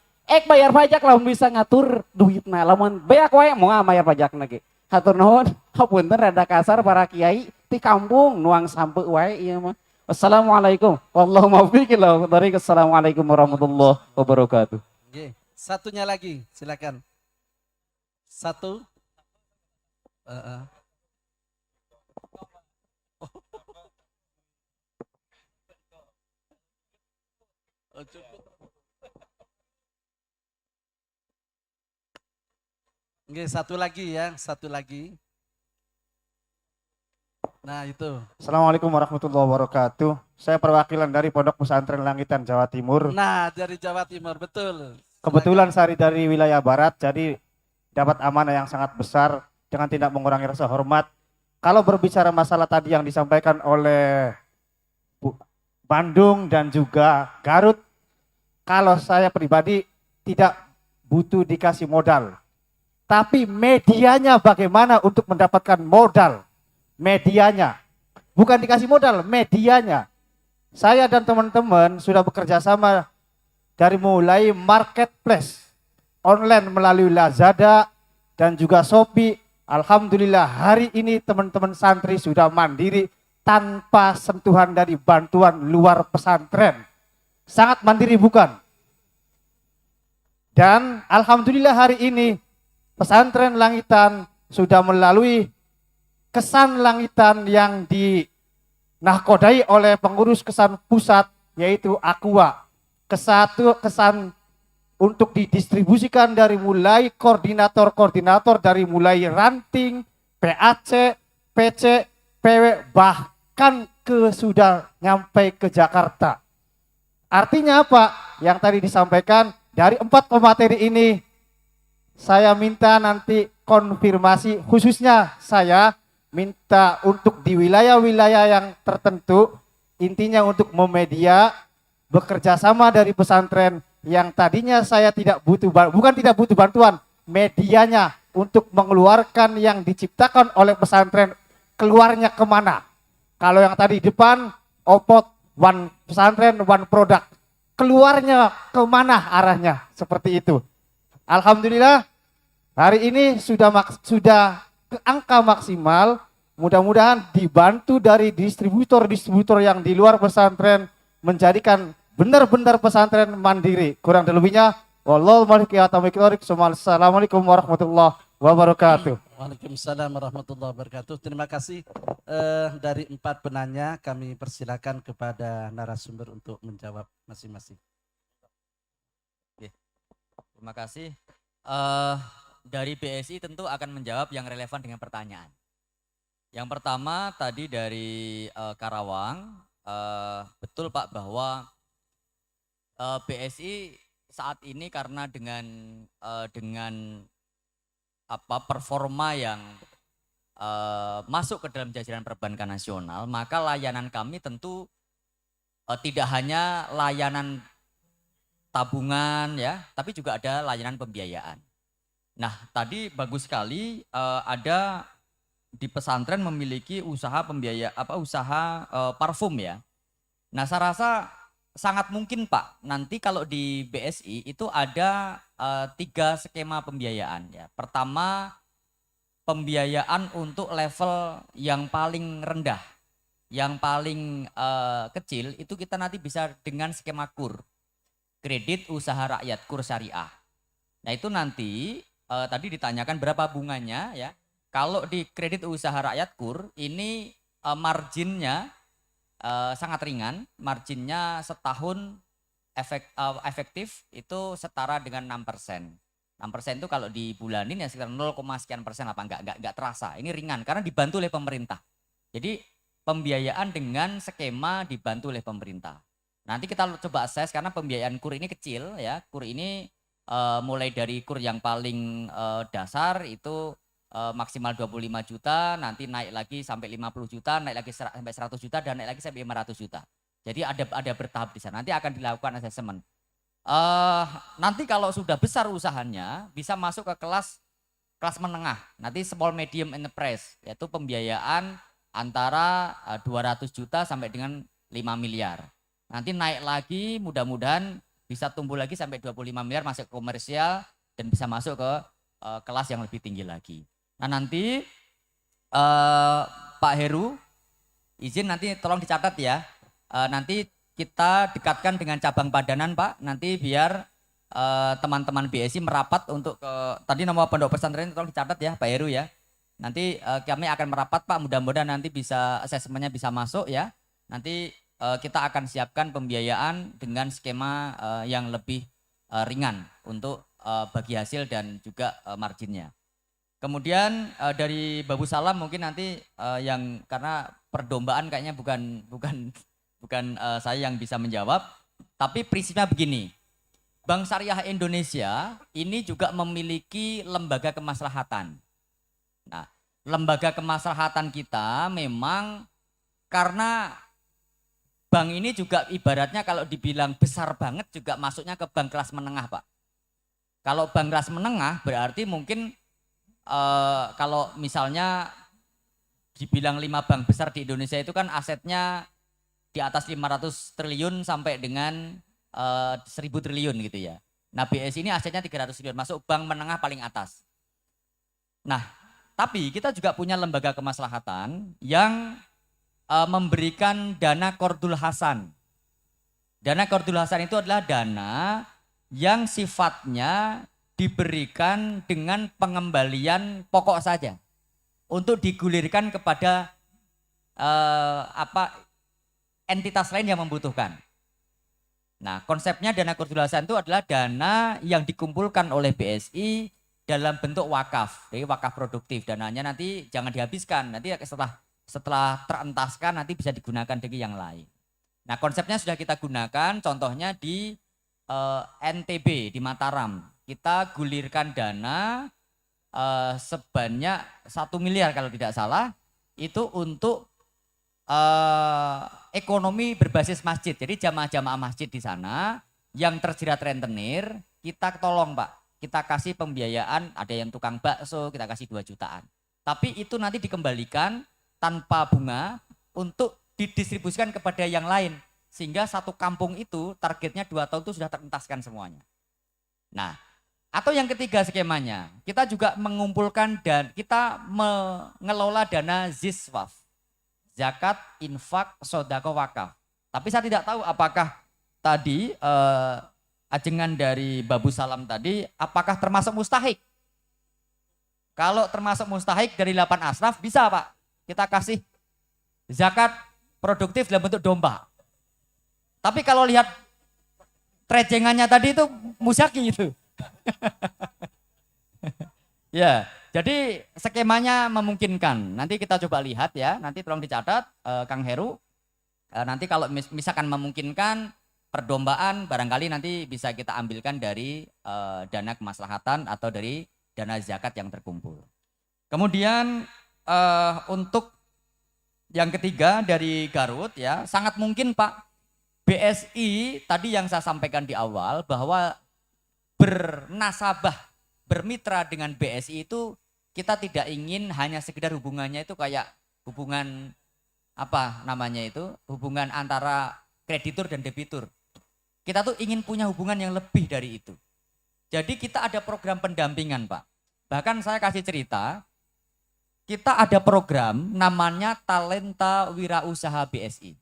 Bayar pajak lamun bisa ngatur duitna. Lamun beak wae mau bayar pajak lagi. Hatur nuhun, hapunten rada kasar para kiai di kampung nuang sampe wae ieu mah. Wassalamualaikum. Wallahu muwaffiq ila thoriq. Assalamualaikum warahmatullahi wabarakatuh. Oke, satunya lagi, silakan. Satu. Oke, satu lagi ya, satu lagi. Nah itu. Assalamualaikum warahmatullahi wabarakatuh. Saya perwakilan dari Pondok Pesantren Langitan Jawa Timur. Nah dari Jawa Timur, betul. Kebetulan saya dari wilayah barat, jadi dapat amanah yang sangat besar dengan tidak mengurangi rasa hormat. Kalau berbicara masalah tadi yang disampaikan oleh Bandung dan juga Garut, kalau saya pribadi tidak butuh dikasih modal. Tapi medianya bagaimana untuk mendapatkan modal? Medianya. Bukan dikasih modal, medianya. Saya dan teman-teman sudah bekerja sama dari mulai marketplace online melalui Lazada dan juga Shopee. Alhamdulillah hari ini teman-teman santri sudah mandiri tanpa sentuhan dari bantuan luar pesantren. Sangat mandiri bukan? Dan alhamdulillah hari ini pesantren Langitan sudah melalui kesan Langitan yang dinahkodai oleh pengurus kesan pusat yaitu Aqua. Kesan untuk didistribusikan dari mulai koordinator-koordinator dari mulai ranting, PAC, PC, PW bahkan sudah nyampe ke Jakarta. Artinya apa? Yang tadi disampaikan dari 4 pemateri ini, saya minta nanti konfirmasi, khususnya saya minta untuk di wilayah-wilayah yang tertentu, intinya untuk memedia, bekerja sama dari pesantren yang tadinya saya tidak butuh, bukan tidak butuh bantuan, medianya untuk mengeluarkan yang diciptakan oleh pesantren, keluarnya kemana. Kalau yang tadi depan, opot, one pesantren, one product, keluarnya kemana arahnya, seperti itu. Alhamdulillah, hari ini sudah ke angka maksimal, mudah-mudahan dibantu dari distributor-distributor yang di luar pesantren, menjadikan benar-benar pesantren mandiri. Kurang lebihnya, Wassalamualaikum warahmatullahi wabarakatuh. Waalaikumsalam warahmatullahi wabarakatuh. Terima kasih. Dari 4 penanya kami persilakan kepada narasumber untuk menjawab masing-masing. Terima kasih. Dari BSI tentu akan menjawab yang relevan dengan pertanyaan. Yang pertama tadi dari Karawang, betul Pak bahwa BSI saat ini karena dengan performa yang masuk ke dalam jajaran perbankan nasional, maka layanan kami tentu tidak hanya layanan tabungan ya, tapi juga ada layanan pembiayaan. Nah, tadi bagus sekali ada di pesantren memiliki usaha usaha parfum ya. Nah, saya rasa sangat mungkin Pak, nanti kalau di BSI itu ada 3 skema pembiayaan ya. Pertama, pembiayaan untuk level yang paling rendah, yang paling kecil itu kita nanti bisa dengan skema KUR, kredit usaha rakyat, KUR syariah. Nah itu nanti tadi ditanyakan berapa bunganya ya. Kalau di kredit usaha rakyat KUR ini marginnya sangat ringan, marginnya setahun efektif itu setara dengan 6%. 6% itu kalau dibulanin ya sekitar 0, sekian persen apa enggak terasa. Ini ringan karena dibantu oleh pemerintah. Jadi pembiayaan dengan skema dibantu oleh pemerintah. Nanti kita coba assess karena pembiayaan KUR ini kecil ya. KUR ini mulai dari KUR yang paling dasar itu maksimal 25 juta, nanti naik lagi sampai 50 juta, naik lagi sampai 100 juta, dan naik lagi sampai 500 juta. Jadi ada bertahap di sana. Nanti akan dilakukan asesmen. Nanti kalau sudah besar usahanya, bisa masuk ke kelas menengah. Nanti small medium enterprise, yaitu pembiayaan antara 200 juta sampai dengan 5 miliar. Nanti naik lagi, mudah-mudahan bisa tumbuh lagi sampai 25 miliar, masuk ke komersial, dan bisa masuk ke kelas yang lebih tinggi lagi. Nah nanti Pak Heru, izin nanti tolong dicatat ya. Nanti kita dekatkan dengan cabang Padanan Pak, nanti biar teman-teman BSI merapat untuk tadi nama pondok pesantren tolong dicatat ya Pak Heru ya. Nanti kami akan merapat Pak, mudah-mudahan nanti bisa asesmennya bisa masuk ya. Nanti kita akan siapkan pembiayaan dengan skema yang lebih ringan untuk bagi hasil dan juga marginnya. Kemudian dari Babu Salam mungkin nanti yang karena perdombaan kayaknya bukan saya yang bisa menjawab, tapi prinsipnya begini. Bank Syariah Indonesia ini juga memiliki lembaga kemaslahatan. Nah, lembaga kemaslahatan kita memang karena bank ini juga ibaratnya kalau dibilang besar banget juga masuknya ke bank kelas menengah Pak. Kalau bank kelas menengah berarti mungkin kalau misalnya dibilang 5 bank besar di Indonesia itu kan asetnya di atas 500 triliun sampai dengan 1000 triliun gitu ya. Nah BSI ini asetnya 300 triliun, masuk bank menengah paling atas. Nah tapi kita juga punya lembaga kemaslahatan yang memberikan dana Qardul Hasan. Dana Qardul Hasan itu adalah dana yang sifatnya diberikan dengan pengembalian pokok saja untuk digulirkan kepada entitas lain yang membutuhkan. Nah, konsepnya dana Qardul Hasan itu adalah dana yang dikumpulkan oleh BSI dalam bentuk wakaf, jadi wakaf produktif. Dananya nanti jangan dihabiskan, nanti setelah terentaskan nanti bisa digunakan dengan yang lain. Nah, konsepnya sudah kita gunakan, contohnya di NTB, di Mataram. Kita gulirkan dana sebanyak 1 miliar kalau tidak salah, itu untuk ekonomi berbasis masjid. Jadi jamaah-jamaah masjid di sana yang terjerat rentenir, kita tolong Pak. Kita kasih pembiayaan, ada yang tukang bakso, kita kasih 2 jutaan. Tapi itu nanti dikembalikan tanpa bunga untuk didistribusikan kepada yang lain. Sehingga satu kampung itu targetnya 2 tahun itu sudah terentaskan semuanya. Nah, atau yang ketiga skemanya, kita juga mengumpulkan dan kita mengelola dana ziswaf. Zakat, infak, sodako, wakaf. Tapi saya tidak tahu apakah tadi ajengan dari Babu Salam tadi, apakah termasuk mustahik? Kalau termasuk mustahik dari 8 asnaf, bisa Pak. Kita kasih zakat produktif dalam bentuk domba. Tapi kalau lihat trejengannya tadi itu musyaki itu. Ya, jadi skemanya memungkinkan. Nanti kita coba lihat ya, nanti tolong dicatat Kang Heru. Nanti kalau misalkan memungkinkan perdombaan, barangkali nanti bisa kita ambilkan dari dana kemaslahatan atau dari dana zakat yang terkumpul. Kemudian untuk yang ketiga dari Garut ya, sangat mungkin Pak, BSI tadi yang saya sampaikan di awal bahwa bernasabah, bermitra dengan BSI itu kita tidak ingin hanya sekedar hubungannya itu kayak hubungan apa namanya itu, hubungan antara kreditur dan debitur. Kita tuh ingin punya hubungan yang lebih dari itu. Jadi kita ada program pendampingan Pak. Bahkan saya kasih cerita, kita ada program namanya Talenta Wirausaha BSI.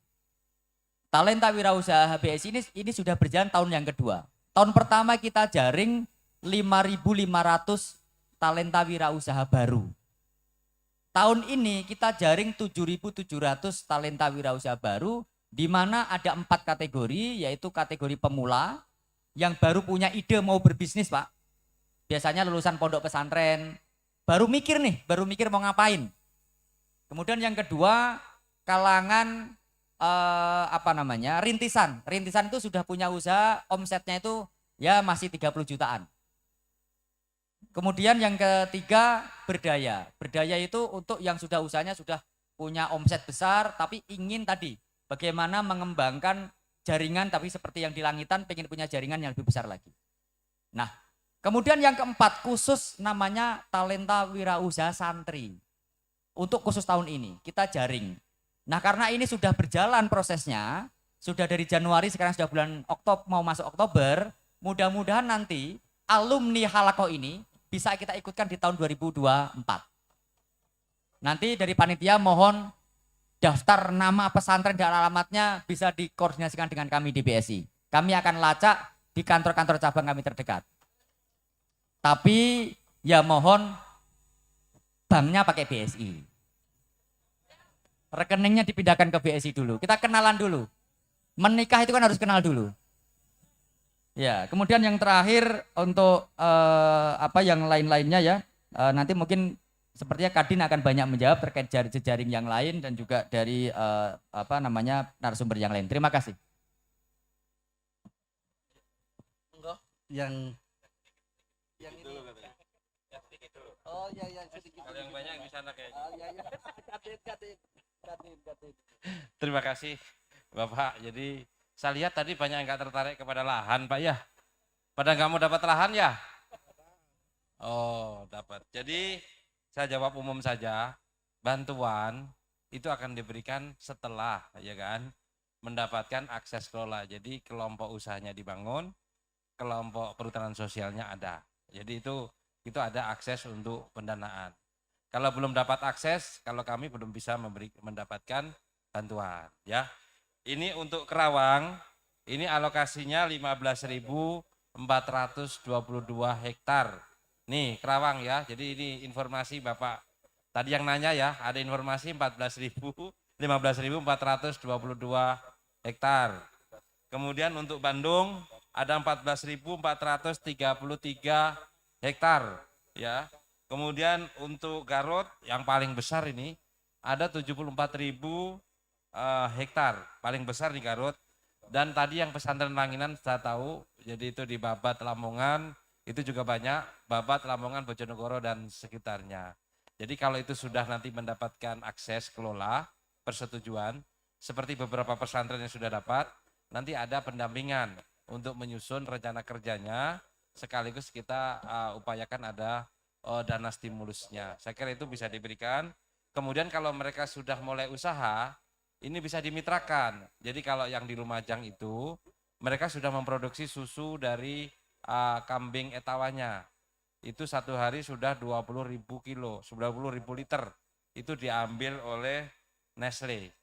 Talenta Wirausaha BSI ini sudah berjalan tahun yang kedua. Tahun pertama kita jaring 5.500 talenta wirausaha baru. Tahun ini kita jaring 7.700 talenta wirausaha baru, di mana ada 4 kategori, yaitu kategori pemula yang baru punya ide mau berbisnis Pak. Biasanya lulusan pondok pesantren, baru mikir mau ngapain. Kemudian yang kedua, kalangan rintisan. Rintisan itu sudah punya usaha, omsetnya itu ya masih 30 jutaan. Kemudian yang ketiga, berdaya. Berdaya itu untuk yang sudah usahanya sudah punya omset besar, tapi ingin tadi bagaimana mengembangkan jaringan, tapi seperti yang di Langitan pengen punya jaringan yang lebih besar lagi. Nah, kemudian yang keempat, khusus namanya Talenta Wirausaha Santri. Untuk khusus tahun ini, kita jaring. Nah, karena ini sudah berjalan prosesnya, sudah dari Januari, sekarang sudah bulan Oktober, mau masuk Oktober, mudah-mudahan nanti alumni Halako ini bisa kita ikutkan di tahun 2024. Nanti dari panitia mohon daftar nama pesantren dan alamatnya bisa dikoordinasikan dengan kami di BSI. Kami akan lacak di kantor-kantor cabang kami terdekat. Tapi ya mohon banknya pakai BSI. Rekeningnya dipindahkan ke BSI dulu. Kita kenalan dulu. Menikah itu kan harus kenal dulu. Ya, kemudian yang terakhir untuk yang lain-lainnya ya. Nanti mungkin sepertinya Kadin akan banyak menjawab terkait jejaring yang lain dan juga dari narasumber yang lain. Terima kasih. Yang ini. Oh iya sedikit. Kalau yang banyak di sana kayaknya. Oh iya. Kadin. Terima kasih Bapak. Jadi saya lihat tadi banyak yang nggak tertarik kepada lahan Pak ya. Pada nggak mau dapat lahan ya? Oh dapat. Jadi saya jawab umum saja. Bantuan itu akan diberikan setelah ya kan mendapatkan akses kelola. Jadi kelompok usahanya dibangun, kelompok perhutanan sosialnya ada. Jadi itu ada akses untuk pendanaan. Kalau belum dapat akses, kalau kami belum bisa mendapatkan bantuan ya. Ini untuk Kerawang, ini alokasinya 15.422 hektar. Nih Kerawang ya, jadi ini informasi Bapak. Tadi yang nanya ya, ada informasi 15.422 hektar. Kemudian untuk Bandung ada 14.433 hektar ya. Kemudian untuk Garut yang paling besar ini ada 74.000 hektar, paling besar di Garut. Dan tadi yang pesantren Langinan saya tahu, jadi itu di Babat, Lamongan, itu juga banyak, Babat, Lamongan, Bojonegoro, dan sekitarnya. Jadi kalau itu sudah nanti mendapatkan akses kelola, persetujuan, seperti beberapa pesantren yang sudah dapat, nanti ada pendampingan untuk menyusun rencana kerjanya, sekaligus kita upayakan ada dana stimulusnya. Saya kira itu bisa diberikan. Kemudian kalau mereka sudah mulai usaha, ini bisa dimitrakan. Jadi kalau yang di Lumajang itu, mereka sudah memproduksi susu dari kambing etawanya. Itu satu hari sudah 20.000 kilo, 20.000 liter. Itu diambil oleh Nestle.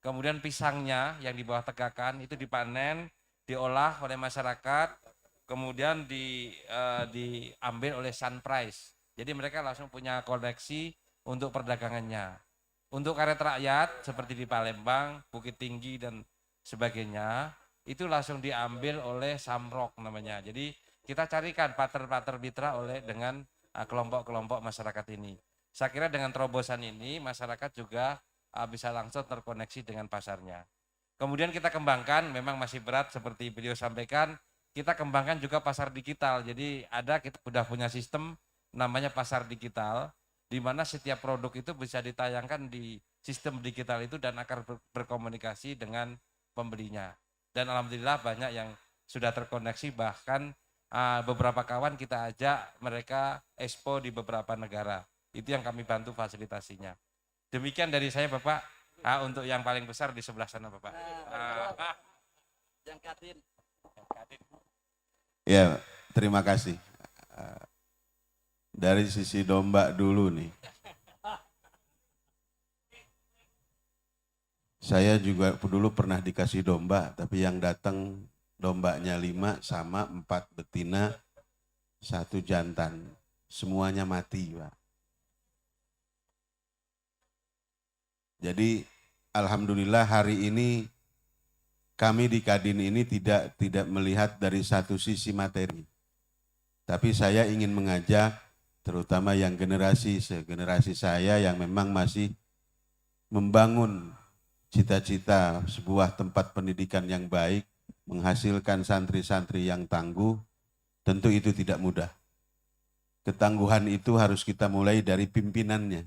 Kemudian pisangnya yang di bawah tegakan itu dipanen, diolah oleh masyarakat, kemudian diambil oleh Sunprice. Jadi mereka langsung punya koleksi untuk perdagangannya. Untuk karet rakyat seperti di Palembang, Bukit Tinggi dan sebagainya, itu langsung diambil oleh Samrok namanya. Jadi kita carikan partner-partner mitra dengan kelompok-kelompok masyarakat ini. Saya kira dengan terobosan ini masyarakat juga bisa langsung terkoneksi dengan pasarnya. Kemudian kita kembangkan, memang masih berat seperti beliau sampaikan, kita kembangkan juga pasar digital. Jadi kita sudah punya sistem namanya pasar digital, di mana setiap produk itu bisa ditayangkan di sistem digital itu dan akan berkomunikasi dengan pembelinya. Dan alhamdulillah banyak yang sudah terkoneksi, bahkan beberapa kawan kita ajak mereka expo di beberapa negara. Itu yang kami bantu fasilitasinya. Demikian dari saya Bapak, untuk yang paling besar di sebelah sana Bapak. Yang Kadin. Ya, terima kasih. Dari sisi domba dulu nih. Saya juga dulu pernah dikasih domba, tapi yang datang dombanya 5 sama 4 betina, 1 jantan. Semuanya mati, Pak. Jadi alhamdulillah hari ini kami di Kadin ini tidak melihat dari satu sisi materi. Tapi saya ingin mengajak terutama yang generasi saya yang memang masih membangun cita-cita sebuah tempat pendidikan yang baik, menghasilkan santri-santri yang tangguh, tentu itu tidak mudah. Ketangguhan itu harus kita mulai dari pimpinannya.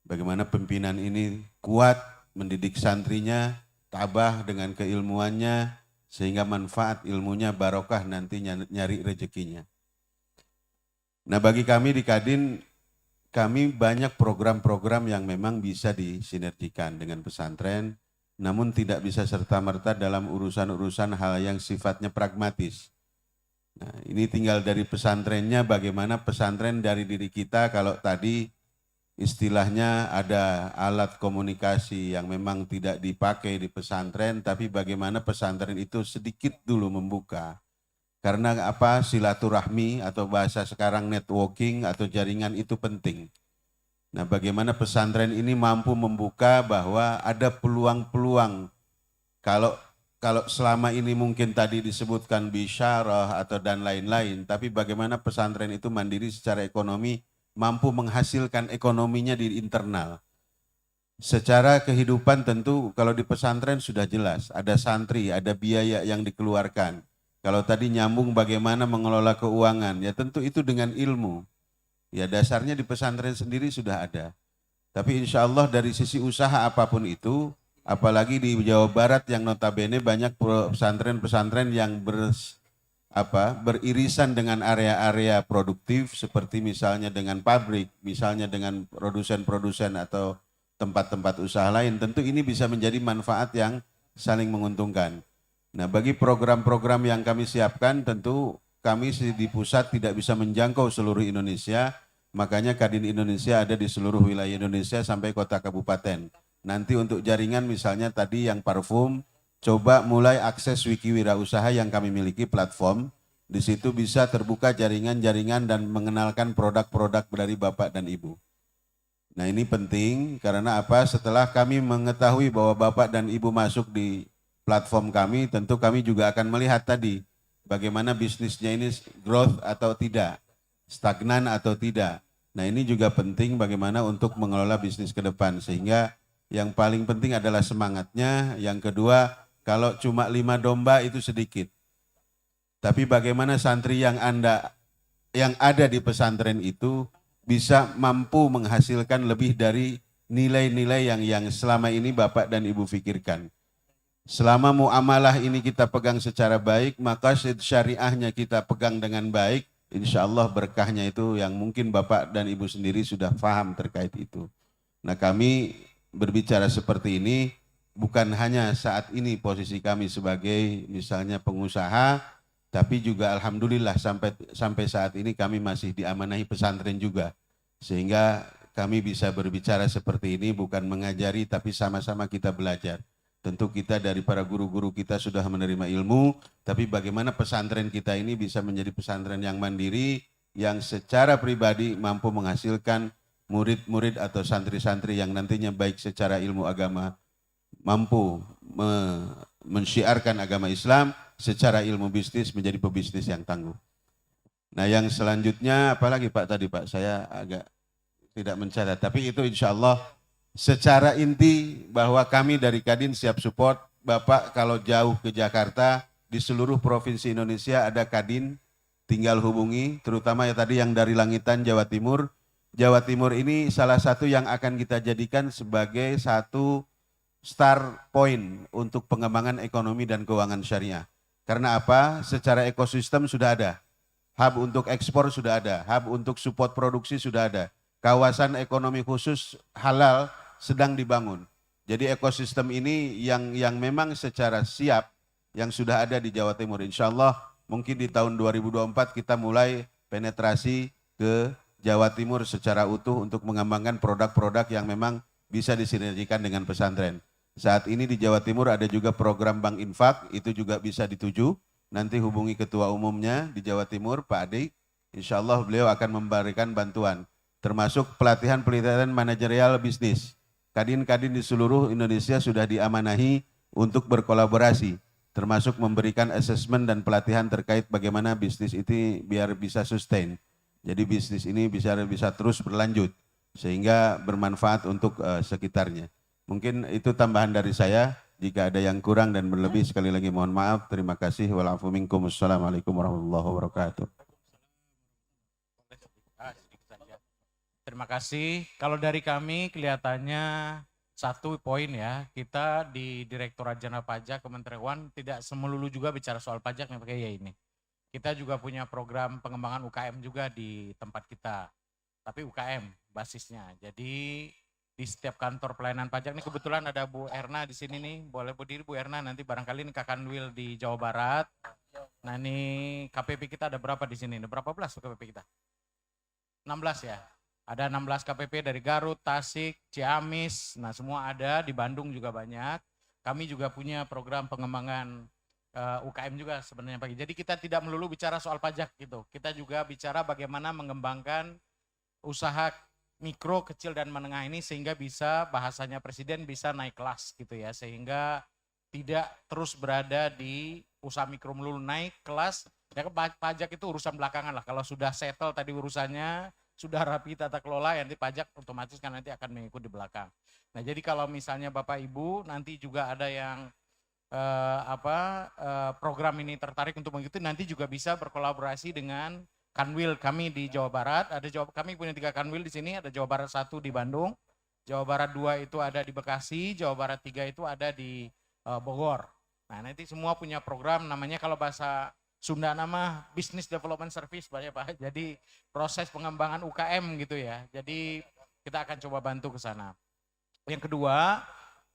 Bagaimana pimpinan ini kuat mendidik santrinya, tabah dengan keilmuannya, sehingga manfaat ilmunya barokah nanti nyari rezekinya. Nah bagi kami di Kadin, kami banyak program-program yang memang bisa disinergikan dengan pesantren, namun tidak bisa serta-merta dalam urusan-urusan hal yang sifatnya pragmatis. Nah ini tinggal dari pesantrennya, bagaimana pesantren dari diri kita, kalau tadi istilahnya ada alat komunikasi yang memang tidak dipakai di pesantren, tapi bagaimana pesantren itu sedikit dulu membuka. Karena apa? Silaturahmi atau bahasa sekarang networking atau jaringan itu penting. Nah, bagaimana pesantren ini mampu membuka bahwa ada peluang-peluang. Kalau selama ini mungkin tadi disebutkan bisyarah atau dan lain-lain, tapi bagaimana pesantren itu mandiri secara ekonomi, mampu menghasilkan ekonominya di internal. Secara kehidupan tentu kalau di pesantren sudah jelas, ada santri, ada biaya yang dikeluarkan. Kalau tadi nyambung bagaimana mengelola keuangan, ya tentu itu dengan ilmu. Ya dasarnya di pesantren sendiri sudah ada. Tapi insya Allah dari sisi usaha apapun itu, apalagi di Jawa Barat yang notabene banyak pesantren-pesantren yang beririsan dengan area-area produktif seperti misalnya dengan pabrik, misalnya dengan produsen-produsen atau tempat-tempat usaha lain, tentu ini bisa menjadi manfaat yang saling menguntungkan. Nah bagi program-program yang kami siapkan tentu kami di pusat tidak bisa menjangkau seluruh Indonesia, makanya Kadin Indonesia ada di seluruh wilayah Indonesia sampai kota kabupaten. Nanti untuk jaringan misalnya tadi yang parfum, coba mulai akses wiki wirausaha yang kami miliki platform, di situ bisa terbuka jaringan-jaringan dan mengenalkan produk-produk dari Bapak dan Ibu. Nah ini penting karena apa? Setelah kami mengetahui bahwa Bapak dan Ibu masuk di platform kami, tentu kami juga akan melihat tadi bagaimana bisnisnya ini growth atau tidak, stagnan atau tidak. Nah ini juga penting bagaimana untuk mengelola bisnis ke depan sehingga Yang paling penting adalah semangatnya. Yang kedua, kalau cuma 5 domba itu sedikit. Tapi bagaimana santri yang ada di pesantren itu bisa mampu menghasilkan lebih dari nilai-nilai yang selama ini Bapak dan Ibu pikirkan. Selama muamalah ini kita pegang secara baik, maka syariahnya kita pegang dengan baik, insya Allah berkahnya itu yang mungkin Bapak dan Ibu sendiri sudah paham terkait itu. Nah, kami berbicara seperti ini bukan hanya saat ini posisi kami sebagai misalnya pengusaha, tapi juga alhamdulillah sampai saat ini kami masih diamanahi pesantren juga. Sehingga kami bisa berbicara seperti ini bukan mengajari tapi sama-sama kita belajar. Tentu kita dari para guru-guru kita sudah menerima ilmu, tapi bagaimana pesantren kita ini bisa menjadi pesantren yang mandiri, yang secara pribadi mampu menghasilkan murid-murid atau santri-santri yang nantinya baik secara ilmu agama, mampu mensyiarkan agama Islam, secara ilmu bisnis menjadi pebisnis yang tangguh. Nah, yang selanjutnya apalagi Pak tadi Pak, saya agak tidak mencatat, tapi itu insya Allah secara inti bahwa kami dari Kadin siap support. Bapak kalau jauh ke Jakarta, di seluruh provinsi Indonesia ada Kadin, tinggal hubungi, terutama ya tadi yang dari Langitan Jawa Timur. Jawa Timur ini salah satu yang akan kita jadikan sebagai satu start point untuk pengembangan ekonomi dan keuangan syariah. Karena apa? Secara ekosistem sudah ada. Hub untuk ekspor sudah ada, hub untuk support produksi sudah ada. Kawasan ekonomi khusus halal sedang dibangun. Jadi ekosistem ini yang memang secara siap yang sudah ada di Jawa Timur. Insya Allah mungkin di tahun 2024 kita mulai penetrasi ke Jawa Timur secara utuh untuk mengembangkan produk-produk yang memang bisa disinergikan dengan pesantren. Saat ini di Jawa Timur ada juga program Bank Infak, itu juga bisa dituju. Nanti hubungi ketua umumnya di Jawa Timur, Pak Adi. Insya Allah beliau akan memberikan bantuan, termasuk pelatihan-pelatihan manajerial bisnis. Kadin-kadin di seluruh Indonesia sudah diamanahi untuk berkolaborasi, termasuk memberikan asesmen dan pelatihan terkait bagaimana bisnis itu biar bisa sustain. Jadi bisnis ini bisa terus berlanjut sehingga bermanfaat untuk sekitarnya. Mungkin itu tambahan dari saya. Jika ada yang kurang dan berlebih sekali lagi mohon maaf. Terima kasih. Wa'alaikum minkum. Assalamualaikum warahmatullahi wabarakatuh. Terima kasih. Kalau dari kami kelihatannya satu poin ya, kita di Direktorat Jenderal Pajak Kementerian Keuangan tidak semelulu juga bicara soal pajak nih pakai ya ini. Kita juga punya program pengembangan UKM juga di tempat kita, tapi UKM basisnya. Jadi di setiap kantor pelayanan pajak nih kebetulan ada Bu Erna di sini nih, boleh berdiri Bu Erna, nanti barangkali ini Kakanwil di Jawa Barat. Nah ini KPP kita ada berapa di sini? Ada berapa belas KPP kita? 16 ya. Ada 16 KPP dari Garut, Tasik, Ciamis, nah semua ada, di Bandung juga banyak. Kami juga punya program pengembangan UKM juga sebenarnya Pak. Jadi kita tidak melulu bicara soal pajak gitu. Kita juga bicara bagaimana mengembangkan usaha mikro, kecil dan menengah ini sehingga bisa bahasanya Presiden bisa naik kelas gitu ya. Sehingga tidak terus berada di usaha mikro melulu, naik kelas. Ya pajak itu urusan belakangan lah. Kalau sudah settle tadi urusannya, sudah rapi tata kelola, nanti pajak otomatis kan nanti akan mengikut di belakang. Nah jadi kalau misalnya Bapak Ibu nanti juga ada yang program ini tertarik untuk mengikuti, nanti juga bisa berkolaborasi dengan Kanwil kami di Jawa Barat. Kami punya 3 Kanwil di sini, ada Jawa Barat 1 di Bandung, Jawa Barat 2 itu ada di Bekasi, Jawa Barat 3 itu ada di Bogor. Nah nanti semua punya program namanya kalau bahasa Sunda nama Business Development Service Pak. Jadi proses pengembangan UKM gitu ya. Jadi kita akan coba bantu ke sana. Yang kedua,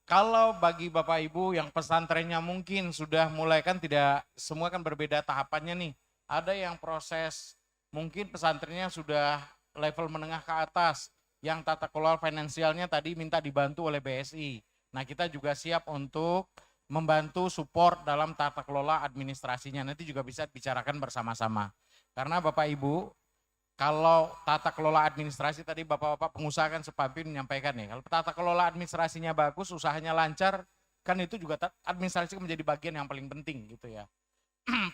kalau bagi Bapak Ibu yang pesantrennya mungkin sudah mulai, kan tidak semua kan berbeda tahapannya nih. Ada yang proses mungkin pesantrennya sudah level menengah ke atas, yang tata kelola finansialnya tadi minta dibantu oleh BSI. Nah kita juga siap untuk membantu support dalam tata kelola administrasinya. Nanti juga bisa bicarakan bersama-sama. Karena Bapak Ibu, kalau tata kelola administrasi tadi Bapak-Bapak pengusaha kan sepampir menyampaikan nih, kalau tata kelola administrasinya bagus, usahanya lancar, kan itu juga administrasi menjadi bagian yang paling penting gitu ya.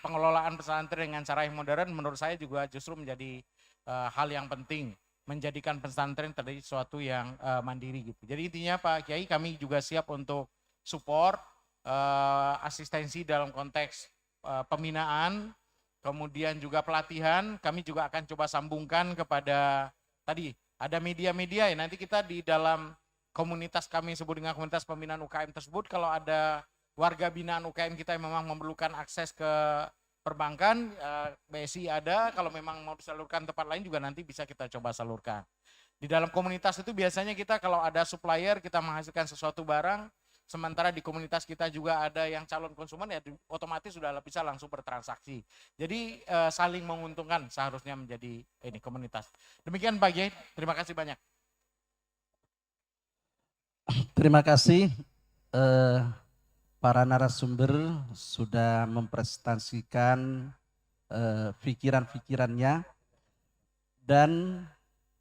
Pengelolaan pesantren dengan cara yang modern menurut saya juga justru menjadi hal yang penting. menjadikan pesantren tadi sesuatu yang mandiri gitu. Jadi intinya Pak Kiai, kami juga siap untuk support asistensi dalam konteks pembinaan, kemudian juga pelatihan. Kami juga akan coba sambungkan kepada tadi ada media-media ya, nanti kita di dalam komunitas kami sebut dengan komunitas pembinaan UKM tersebut, kalau ada warga binaan UKM kita yang memang memerlukan akses ke perbankan, BSI ada, kalau memang mau disalurkan tempat lain juga nanti bisa kita coba salurkan. Di dalam komunitas itu biasanya kita kalau ada supplier, kita menghasilkan sesuatu barang, sementara di komunitas kita juga ada yang calon konsumen, ya otomatis sudah bisa langsung bertransaksi. Jadi saling menguntungkan seharusnya menjadi ini komunitas. Demikian Pak Kiai, terima kasih banyak. Terima kasih. Para narasumber sudah mempresentasikan pikiran-pikirannya, dan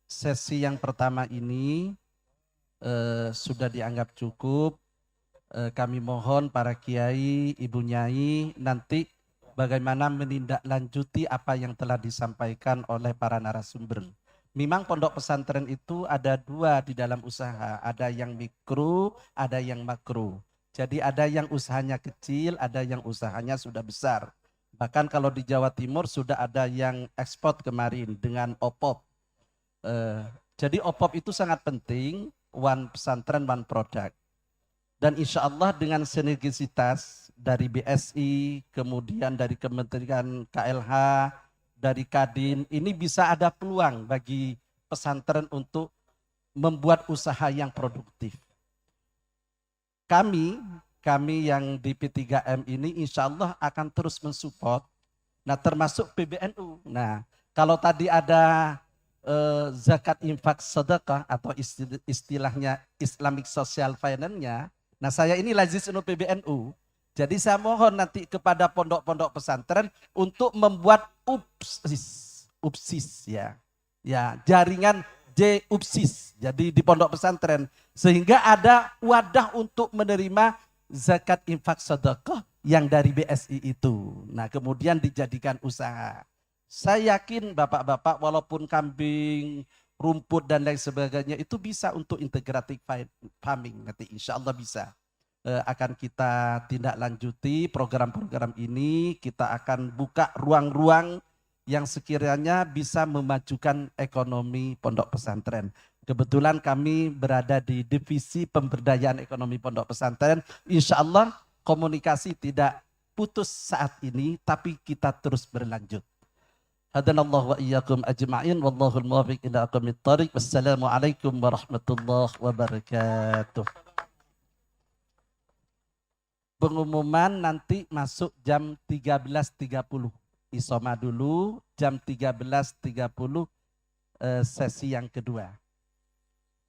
sesi yang pertama ini sudah dianggap cukup. Kami mohon para kiai, ibu nyai nanti bagaimana menindaklanjuti apa yang telah disampaikan oleh para narasumber. Memang pondok pesantren itu ada dua di dalam usaha, ada yang mikro, ada yang makro. Jadi ada yang usahanya kecil, ada yang usahanya sudah besar. Bahkan kalau di Jawa Timur sudah ada yang ekspor kemarin dengan OPOP. Jadi OPOP itu sangat penting, one pesantren, one product. Dan insya Allah dengan sinergisitas dari BSI, kemudian dari Kementerian KLH, dari Kadin, ini bisa ada peluang bagi pesantren untuk membuat usaha yang produktif. Kami yang di P3M ini insya Allah akan terus mensupport, nah termasuk PBNU. Nah kalau tadi ada zakat infak sedekah atau istilahnya Islamic Social Finance-nya, nah saya ini lazis PBNU. Jadi saya mohon nanti kepada pondok-pondok pesantren untuk membuat UPSIS ya, jaringan JUPSIS. Jadi di pondok pesantren sehingga ada wadah untuk menerima zakat infak sedekah yang dari BSI itu. Nah, kemudian dijadikan usaha. Saya yakin bapak-bapak walaupun kambing, rumput dan lain sebagainya itu bisa untuk integrated farming nanti insya Allah bisa. Akan kita tindak lanjuti program-program ini, kita akan buka ruang-ruang yang sekiranya bisa memajukan ekonomi pondok pesantren. Kebetulan kami berada di divisi pemberdayaan ekonomi pondok pesantren. Insya Allah komunikasi tidak putus saat ini, tapi kita terus berlanjut. Hadanallahu wa iyyakum ajma'in, wallahul muwaffiq ila aqwamit thoriq. Wassalamualaikum warahmatullahi wabarakatuh. Pengumuman nanti masuk jam 13.30. Isoma dulu jam 13.30 sesi yang kedua.